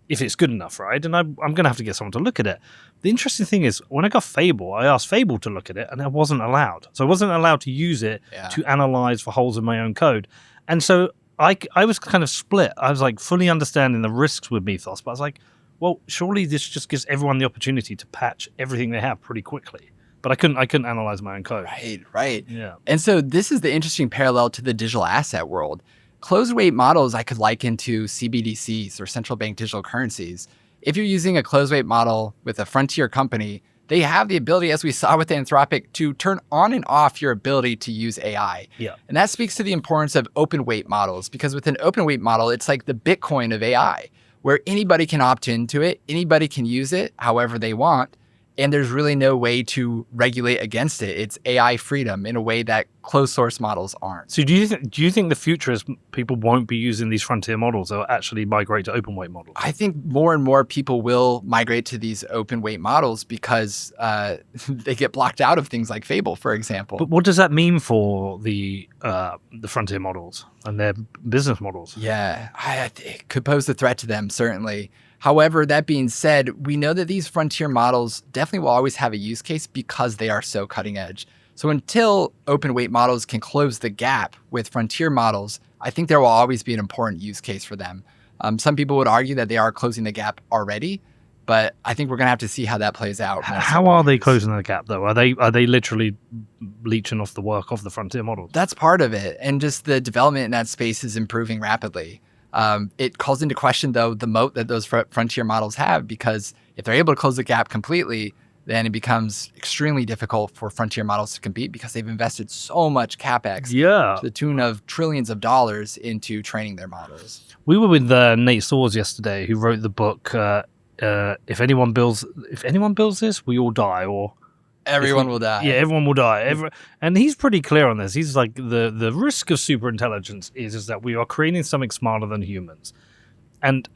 if it's good enough, right? And I'm going to have to get someone to look at it. The interesting thing is when I got Fable, I asked Fable to look at it and I wasn't allowed. So I wasn't allowed to use it to analyze for holes in my own code. And so I was kind of split. I was like fully understanding the risks with Mythos, but I was like, well, surely this just gives everyone the opportunity to patch everything they have pretty quickly. But I couldn't analyze my own code. Right. Yeah. And so this is the interesting parallel to the digital asset world. Closed weight models I could liken to CBDCs or central bank digital currencies. If you're using a closed weight model with a frontier company, they have the ability, as we saw with Anthropic, to turn on and off your ability to use AI. Yeah. And that speaks to the importance of open weight models, because with an open weight model, it's like the Bitcoin of AI, where anybody can opt into it, anybody can use it however they want, and there's really no way to regulate against it. It's AI freedom in a way that closed source models aren't. So do you think the future is people won't be using these frontier models, or actually migrate to open weight models? I think more and more people will migrate to these open weight models because they get blocked out of things like Fable, for example. But what does that mean for the frontier models and their business models? Yeah, it could pose a threat to them, certainly. However, that being said, we know that these frontier models definitely will always have a use case because they are so cutting edge. So until open weight models can close the gap with frontier models, I think there will always be an important use case for them. Some people would argue that they are closing the gap already, but I think we're going to have to see how that plays out. How are they closing the gap, though? Are they literally leeching off the work of the frontier models? That's part of it. And just the development in that space is improving rapidly. It calls into question, though, the moat that those frontier models have, because if they're able to close the gap completely, then it becomes extremely difficult for frontier models to compete because they've invested so much CapEx to the tune of trillions of dollars into training their models. We were with Nate Soares yesterday, who wrote the book, If anyone builds this, we all die, or everyone will die. Yeah, everyone will die. And he's pretty clear on this. He's like, the risk of superintelligence is that we are creating something smarter than humans. And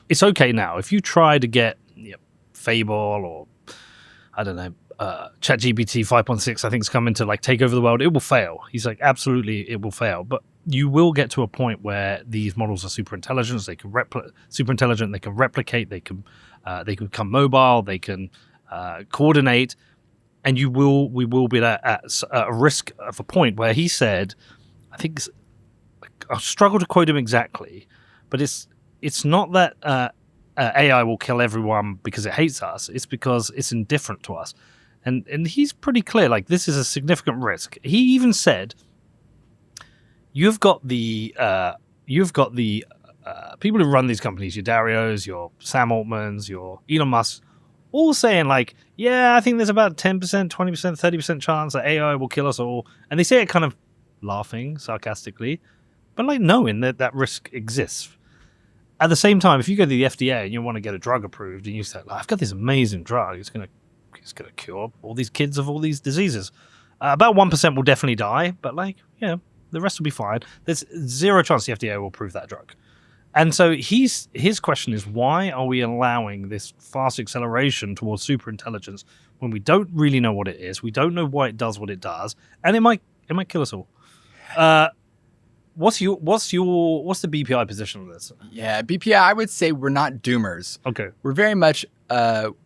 it's okay now. If you try to get Fable or, I don't know, ChatGPT 5.6, I think, is coming to like take over the world, it will fail. He's like, absolutely, it will fail. But you will get to a point where these models are super intelligent. They can they can replicate. They can become mobile. They can coordinate. And we will be at a risk of a point where he said, I think, I struggle to quote him exactly, but it's not that AI will kill everyone because it hates us. It's because it's indifferent to us. And he's pretty clear, like, this is a significant risk. He even said, you've got the people who run these companies, your Darios, your Sam Altmans, your Elon Musk, all saying like, yeah, I think there's about 10%, 20%, 30% chance that AI will kill us all. And they say it kind of laughing, sarcastically, but like knowing that risk exists. At the same time, if you go to the FDA and you want to get a drug approved and you say, I've got this amazing drug, it's going to cure all these kids of all these diseases. About 1% will definitely die, but the rest will be fine. There's zero chance the FDA will approve that drug. And so his question is, why are we allowing this fast acceleration towards superintelligence when we don't really know what it is? We don't know why it does what it does, and it might kill us all. what's the BPI position on this? Yeah, BPI, I would say we're not doomers. Okay. We're very much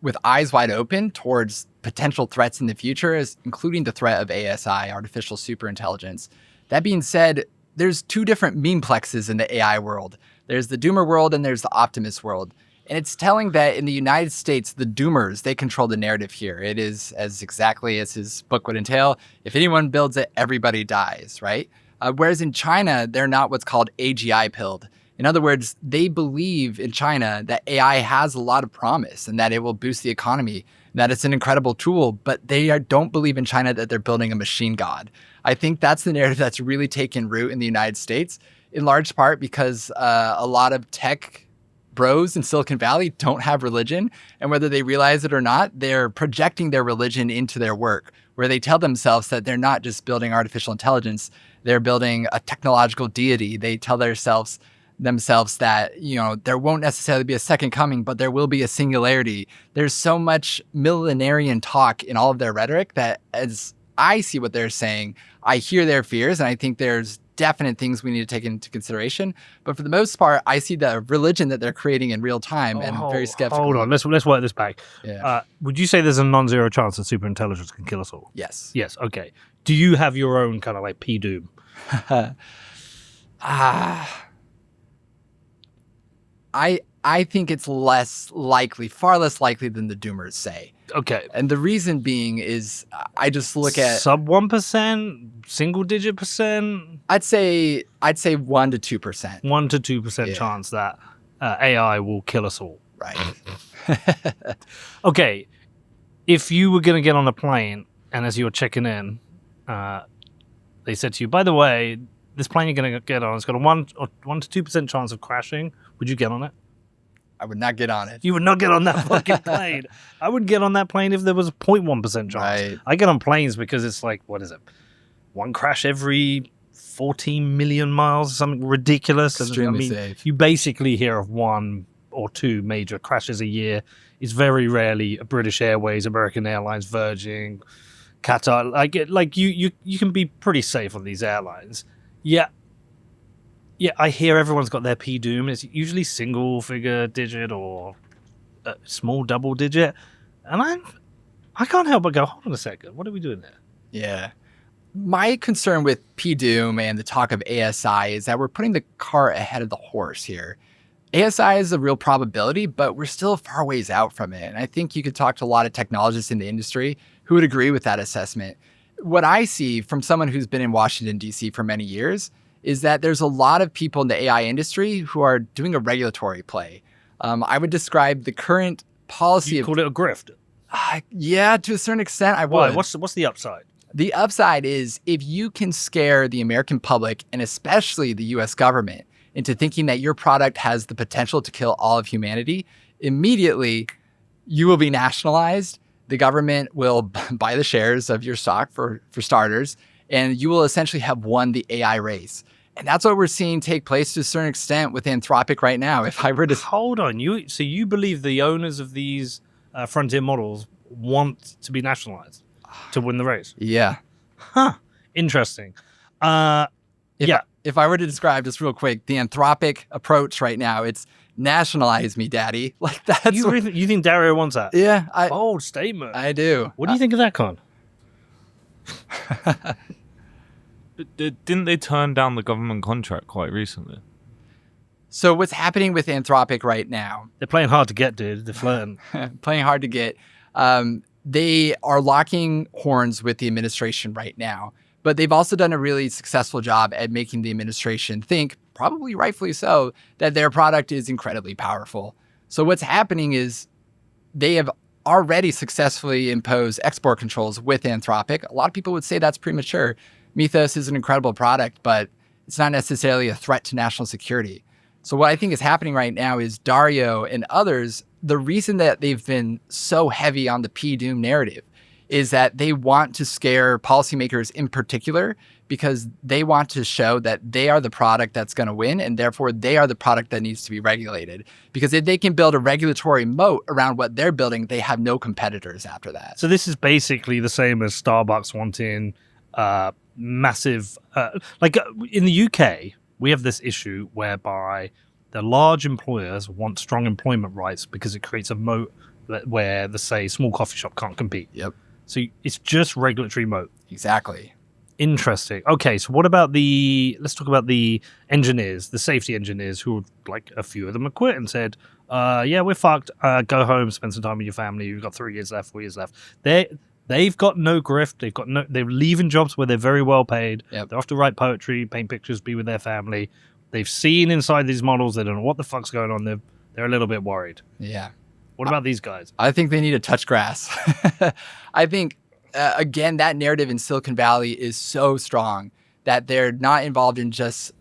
with eyes wide open towards potential threats in the future, including the threat of ASI, artificial superintelligence. That being said, there's two different memeplexes in the AI world. There's the doomer world and there's the optimist world. And it's telling that in the United States, the doomers, they control the narrative here. It is as exactly as his book would entail. If anyone builds it, everybody dies, right? Whereas in China, they're not what's called AGI pilled. In other words, they believe in China that AI has a lot of promise and that it will boost the economy, that it's an incredible tool, but they don't believe in China that they're building a machine god. I think that's the narrative that's really taken root in the United States, in large part because a lot of tech bros in Silicon Valley don't have religion. And whether they realize it or not, they're projecting their religion into their work, where they tell themselves that they're not just building artificial intelligence, they're building a technological deity. They tell themselves that, you know, there won't necessarily be a second coming, but there will be a singularity. There's so much millenarian talk in all of their rhetoric that as I see what they're saying, I hear their fears, and I think there's definite things we need to take into consideration. But for the most part, I see the religion that they're creating in real time, and I'm very skeptical. Hold on, let's work this back. Yeah. Would you say there's a non-zero chance that superintelligence can kill us all? Yes. Yes. Okay. Do you have your own kind of like P-doom? I think it's less likely, far less likely than the doomers say. Okay. And the reason being is I just look at sub 1%, single digit percent. I'd say 1 to 2%. 1 to 2% chance that AI will kill us all. Right. Okay. If you were going to get on a plane and as you were checking in, they said to you, by the way, this plane you're going to get on, it's got a 1 to 2% chance of crashing. Would you get on it? I would not get on it. You would not get on that fucking plane. I would get on that plane if there was a 0.1% chance. Right. I get on planes because it's like, what is it? One crash every 14 million miles, something ridiculous. Extremely safe. You basically hear of 1 or 2 major crashes a year. It's very rarely a British Airways, American Airlines, Virgin, Qatar. Like you can be pretty safe on these airlines. Yeah, I hear everyone's got their P-doom. It's usually single figure digit or small double digit. And I can't help but go, hold on a second, what are we doing there? Yeah. My concern with P-doom and the talk of ASI is that we're putting the cart ahead of the horse here. ASI is a real probability, but we're still far ways out from it. And I think you could talk to a lot of technologists in the industry who would agree with that assessment. What I see from someone who's been in Washington, D.C. for many years is that there's a lot of people in the AI industry who are doing a regulatory play. I would describe the current policy You call it a grift? Yeah, to a certain extent, I would. Why? What's the upside? The upside is if you can scare the American public, and especially the US government, into thinking that your product has the potential to kill all of humanity, immediately you will be nationalized. The government will buy the shares of your stock for starters, and you will essentially have won the AI race. And that's what we're seeing take place to a certain extent with Anthropic right now. If I were to hold on, so you believe the owners of these frontier models want to be nationalized to win the race? Yeah. Huh. Interesting. If I were to describe just real quick, the Anthropic approach right now, it's nationalize me, daddy. Like that's you think Dario wants that? Yeah. Bold statement. I do. What do you think of that, Con? Didn't they turn down the government contract quite recently? So what's happening with Anthropic right now? They're playing hard to get, dude. They're flirting. Playing hard to get. They are locking horns with the administration right now, but they've also done a really successful job at making the administration think, probably rightfully so, that their product is incredibly powerful. So what's happening is they have already successfully imposed export controls with Anthropic. A lot of people would say that's premature. Mythos is an incredible product, but it's not necessarily a threat to national security. So what I think is happening right now is Dario and others, the reason that they've been so heavy on the P-doom narrative is that they want to scare policymakers in particular because they want to show that they are the product that's going to win, and therefore they are the product that needs to be regulated. Because if they can build a regulatory moat around what they're building, they have no competitors after that. So this is basically the same as Starbucks wanting massive, in the UK, we have this issue whereby the large employers want strong employment rights because it creates a moat where the, say, small coffee shop can't compete. Yep. So it's just regulatory moat. Exactly. Interesting. Okay, so what about let's talk about the engineers, the safety engineers, who, like, a few of them have quit and said, yeah, we're fucked. Go home, spend some time with your family. You've got 3 years left, 4 years left. They've got no grift. They're leaving jobs where they're very well paid. Yep. They have to write poetry, paint pictures, be with their family. They've seen inside these models. They don't know what the fuck's going on. They're a little bit worried. Yeah. What about these guys? I think they need to touch grass. I think, again, that narrative in Silicon Valley is so strong that they're not involved in just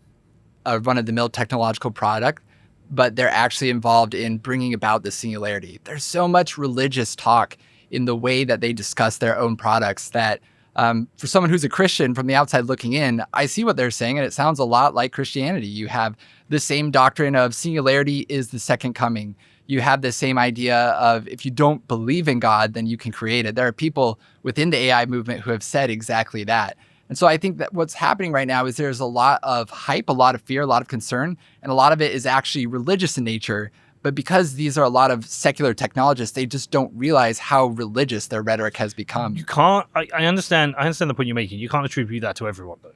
a run-of-the-mill technological product, but they're actually involved in bringing about the singularity. There's so much religious talk in the way that they discuss their own products that for someone who's a Christian from the outside looking in, I see what they're saying, and it sounds a lot like Christianity. You have the same doctrine of singularity is the second coming. You have the same idea of if you don't believe in God, then you can create it. There are people within the AI movement who have said exactly that. And so I think that what's happening right now is there's a lot of hype, a lot of fear, a lot of concern, and a lot of it is actually religious in nature. But because these are a lot of secular technologists, they just don't realize how religious their rhetoric has become. You can't. I understand. I understand the point you're making. You can't attribute that to everyone, though.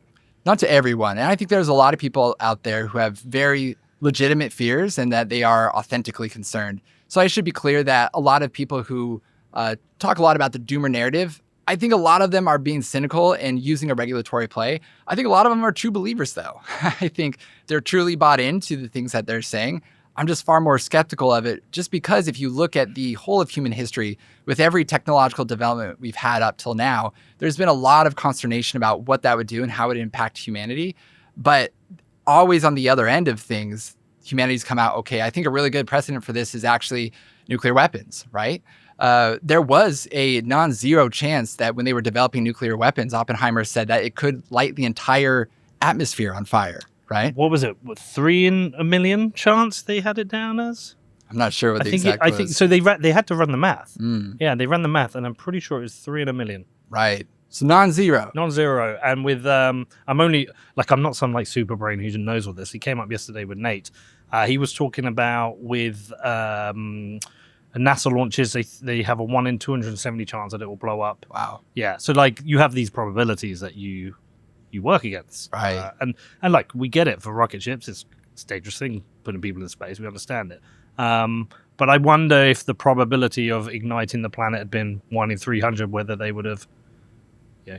Not to everyone. And I think there's a lot of people out there who have very legitimate fears and that they are authentically concerned. So I should be clear that a lot of people who talk a lot about the doomer narrative, I think a lot of them are being cynical and using a regulatory play. I think a lot of them are true believers, though. I think they're truly bought into the things that they're saying. I'm just far more skeptical of it, just because if you look at the whole of human history, with every technological development we've had up till now, there's been a lot of consternation about what that would do and how it would impact humanity. But always on the other end of things, humanity's come out, okay, I think a really good precedent for this is actually nuclear weapons, right? There was a non-zero chance that when they were developing nuclear weapons, Oppenheimer said that it could light the entire atmosphere on fire, right? What was it? 3 in a million chance they had it down as? I'm not sure what the exact I think so. They had to run the math. Mm. Yeah, they ran the math, and I'm pretty sure it was 3 in a million. Right. So non-zero. Non-zero. And with I'm not some like super brain who knows all this. He came up yesterday with Nate. He was talking about with NASA launches, they have a 1 in 270 chance that it will blow up. Wow. Yeah. So like you have these probabilities that you work against. Right. And like we get it for rocket ships. It's a dangerous thing putting people in space. We understand it. But I wonder if the probability of igniting the planet had been 1 in 300, whether they would have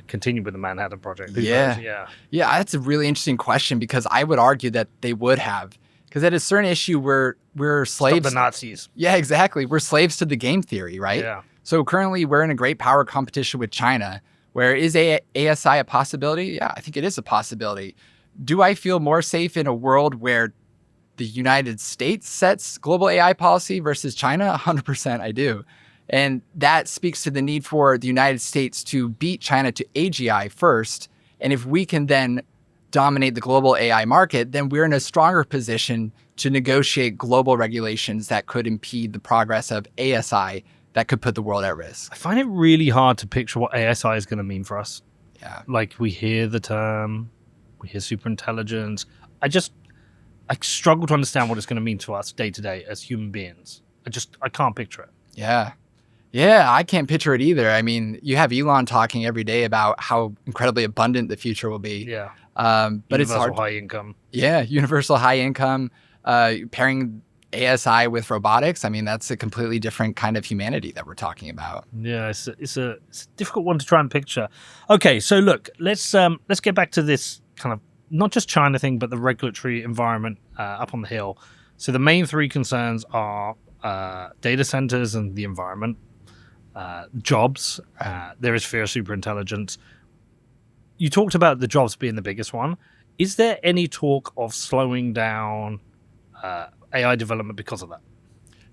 continued with the Manhattan Project. Who knows? Yeah, that's a really interesting question because I would argue that they would have. Because at a certain issue, we're slaves. Stop the Nazis. Yeah, exactly. We're slaves to the game theory, right? Yeah. So currently, we're in a great power competition with China. Where is ASI a possibility? Yeah, I think it is a possibility. Do I feel more safe in a world where the United States sets global AI policy versus China? 100% I do. And that speaks to the need for the United States to beat China to AGI first. And if we can then dominate the global AI market, then we're in a stronger position to negotiate global regulations that could impede the progress of ASI that could put the world at risk. I find it really hard to picture what ASI is going to mean for us. Yeah. Like we hear the term, we hear superintelligence. I struggle to understand what it's going to mean to us day to day as human beings. I can't picture it. Yeah. Yeah, I can't picture it either. I mean, you have Elon talking every day about how incredibly abundant the future will be. Yeah. But it's hard. Universal high income. Yeah, universal high income, pairing ASI with robotics. I mean, that's a completely different kind of humanity that we're talking about. Yeah, it's a difficult one to try and picture. Okay, so look, let's get back to this kind of not just China thing, but the regulatory environment up on the Hill. So the main 3 concerns are data centers and the environment, jobs. There is fear of superintelligence. You talked about the jobs being the biggest one. Is there any talk of slowing down AI development because of that?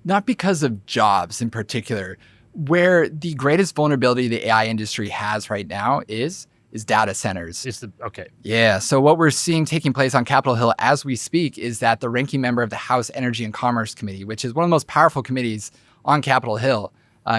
Not because of jobs in particular. Where the greatest vulnerability the AI industry has right now is data centers. Okay. Yeah. So what we're seeing taking place on Capitol Hill as we speak is that the ranking member of the House Energy and Commerce Committee, which is one of the most powerful committees on Capitol Hill,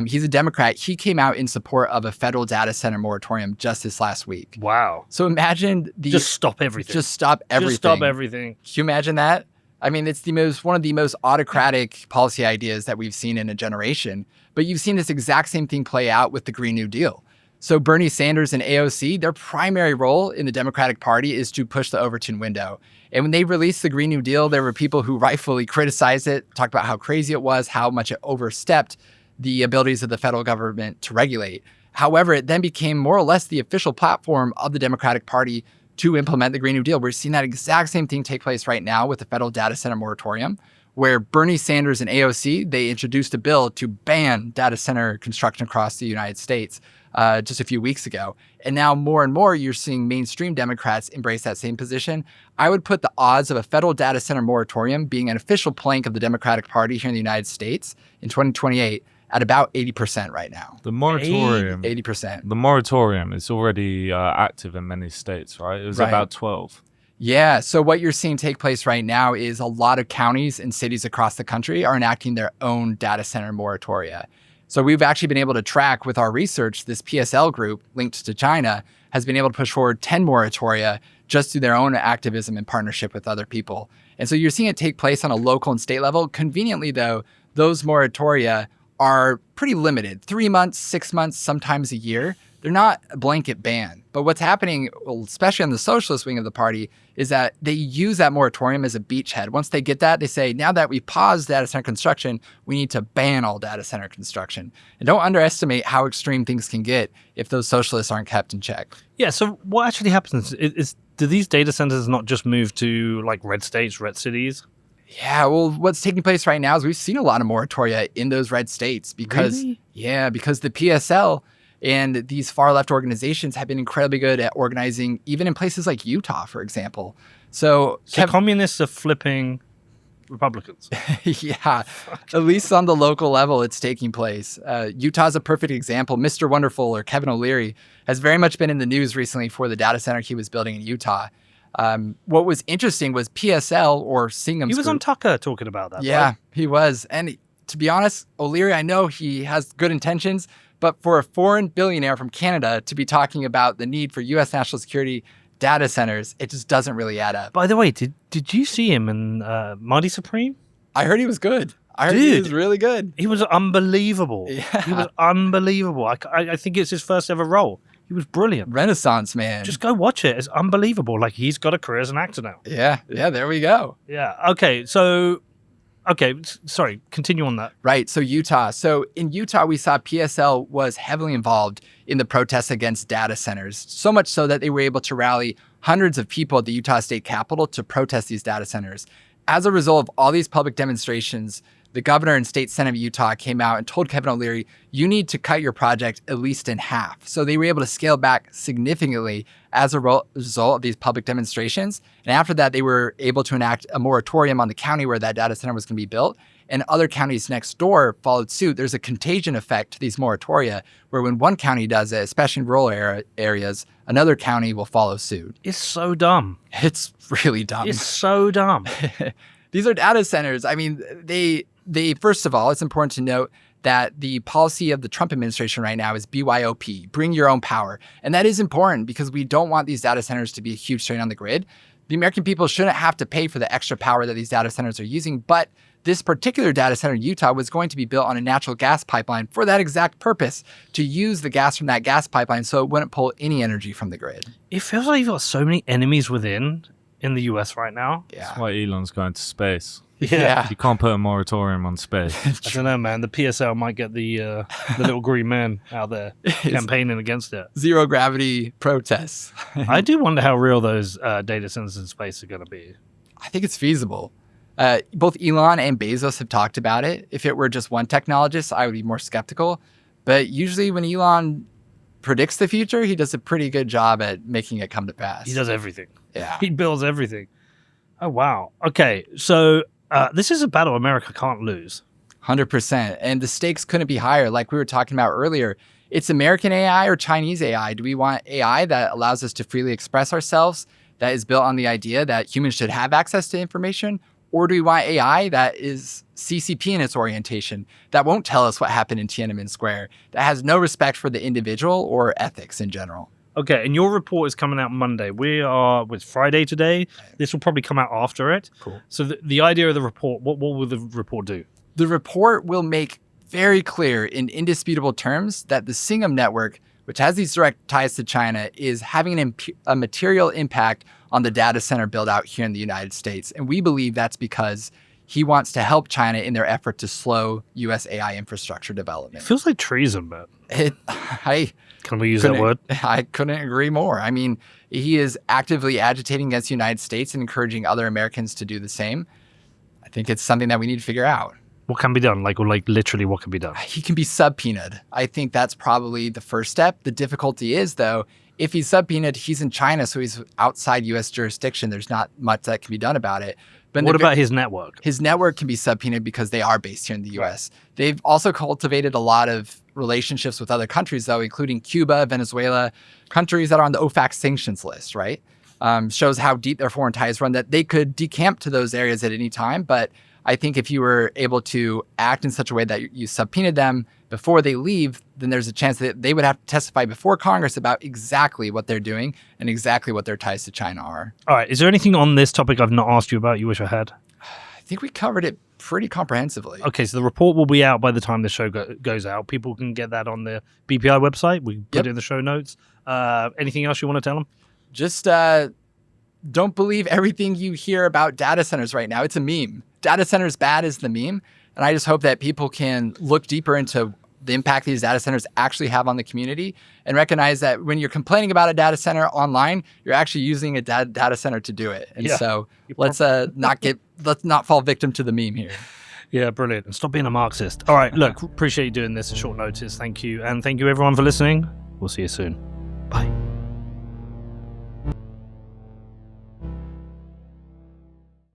He's a Democrat. He came out in support of a federal data center moratorium just this last week. Wow. So imagine Just stop everything. Just stop everything. Just stop everything. Can you imagine that? I mean, it's one of the most autocratic policy ideas that we've seen in a generation. But you've seen this exact same thing play out with the Green New Deal. So Bernie Sanders and AOC, their primary role in the Democratic Party is to push the Overton window. And when they released the Green New Deal, there were people who rightfully criticized it, talked about how crazy it was, how much it overstepped the abilities of the federal government to regulate. However, it then became more or less the official platform of the Democratic Party to implement the Green New Deal. We're seeing that exact same thing take place right now with the federal data center moratorium, where Bernie Sanders and AOC, they introduced a bill to ban data center construction across the United States just a few weeks ago. And now more and more, you're seeing mainstream Democrats embrace that same position. I would put the odds of a federal data center moratorium being an official plank of the Democratic Party here in the United States in 2028 at about 80% right now. The moratorium. 80%. The moratorium is already active in many states, right? It was about 12. Yeah. So what you're seeing take place right now is a lot of counties and cities across the country are enacting their own data center moratoria. So we've actually been able to track with our research, this PSL group linked to China has been able to push forward 10 moratoria just through their own activism and partnership with other people. And so you're seeing it take place on a local and state level. Conveniently, though, those moratoria are pretty limited, 3 months, 6 months, sometimes a year. They're not a blanket ban. But what's happening, especially on the socialist wing of the party, is that they use that moratorium as a beachhead. Once they get that, they say, now that we paused data center construction, we need to ban all data center construction. And don't underestimate how extreme things can get if those socialists aren't kept in check. Yeah, so what actually happens is do these data centers not just move to like red states, red cities? Yeah, well, what's taking place right now is we've seen a lot of moratoria in those red states because, because the PSL and these far left organizations have been incredibly good at organizing, even in places like Utah, for example. So communists are flipping Republicans. Yeah, at least on the local level, it's taking place. Utah's a perfect example. Mr. Wonderful, or Kevin O'Leary, has very much been in the news recently for the data center he was building in Utah. What was interesting was PSL, or Singham's He was group. on Tucker talking about that. Yeah, right? he was. And to be honest, O'Leary, I know he has good intentions, but for a foreign billionaire from Canada to be talking about the need for U.S. national security data centers, it just doesn't really add up. By the way, did you see him in Mighty Supreme? I heard he was good. I heard he was really good. He was unbelievable. Yeah. He was unbelievable. I think it's his first ever role. He was brilliant. Renaissance man. Just go watch it. It's unbelievable. Like, he's got a career as an actor now. Yeah, there we go. Yeah. Okay, sorry, continue on that. Right. So Utah. So in Utah, we saw PSL was heavily involved in the protests against data centers, so much so that they were able to rally hundreds of people at the Utah State Capitol to protest these data centers. As a result of all these public demonstrations, the governor and state senate of Utah came out and told Kevin O'Leary, you need to cut your project at least in half. So they were able to scale back significantly as a result of these public demonstrations. And after that, they were able to enact a moratorium on the county where that data center was going to be built. And other counties next door followed suit. There's a contagion effect to these moratoria where when one county does it, especially in rural areas, another county will follow suit. It's so dumb. It's really dumb. It's so dumb. These are data centers. I mean, they first of all, it's important to note that the policy of the Trump administration right now is BYOP, bring your own power. And that is important because we don't want these data centers to be a huge strain on the grid. The American people shouldn't have to pay for the extra power that these data centers are using, but this particular data center in Utah was going to be built on a natural gas pipeline for that exact purpose, to use the gas from that gas pipeline so it wouldn't pull any energy from the grid. It feels like you've got so many enemies within in the US right now. Yeah. That's why Elon's going to space. Yeah. You can't put a moratorium on space. I don't know, man. The PSL might get the little green man out there campaigning against it. Zero gravity protests. I do wonder how real those data centers in space are going to be. I think it's feasible. Both Elon and Bezos have talked about it. If it were just one technologist, I would be more skeptical. But usually when Elon predicts the future, he does a pretty good job at making it come to pass. He does everything. Yeah. He builds everything. Oh, wow. Okay, so this is a battle America can't lose. 100%. And the stakes couldn't be higher. Like we were talking about earlier, it's American AI or Chinese AI. Do we want AI that allows us to freely express ourselves, that is built on the idea that humans should have access to information? Or do we want AI that is CCP in its orientation, that won't tell us what happened in Tiananmen Square, that has no respect for the individual or ethics in general? Okay, and your report is coming out Monday. It's Friday today. This will probably come out after it. Cool. So the idea of the report, what will the report do? The report will make very clear in indisputable terms that the Singham network, which has these direct ties to China, is having a material impact on the data center build out here in the United States. And we believe that's because he wants to help China in their effort to slow US AI infrastructure development. It feels like treason, but can we use that word? I couldn't agree more. I mean, he is actively agitating against the United States and encouraging other Americans to do the same. I think it's something that we need to figure out. What can be done? Like literally what can be done? He can be subpoenaed. I think that's probably the first step. The difficulty is, though, if he's subpoenaed, he's in China, so he's outside U.S. jurisdiction. There's not much that can be done about it. But what about his network? His network can be subpoenaed because they are based here in the U.S. Right. They've also cultivated a lot of relationships with other countries, though, including Cuba, Venezuela, countries that are on the OFAC sanctions list, right? Shows how deep their foreign ties run, that they could decamp to those areas at any time. But I think if you were able to act in such a way that you subpoenaed them before they leave, then there's a chance that they would have to testify before Congress about exactly what they're doing and exactly what their ties to China are. All right. Is there anything on this topic I've not asked you about you wish I had? I think we covered it pretty comprehensively. Okay, so the report will be out by the time the show goes out. People can get that on the BPI website. We put it in the show notes. Anything else you want to tell them? Just don't believe everything you hear about data centers right now. It's a meme. Data centers bad is the meme. And I just hope that people can look deeper into the impact these data centers actually have on the community and recognize that when you're complaining about a data center online, you're actually using a data center to do it. And so let's not fall victim to the meme here. Yeah, brilliant. And stop being a Marxist. All right, look, appreciate you doing this at short notice. Thank you. And thank you everyone for listening. We'll see you soon. Bye.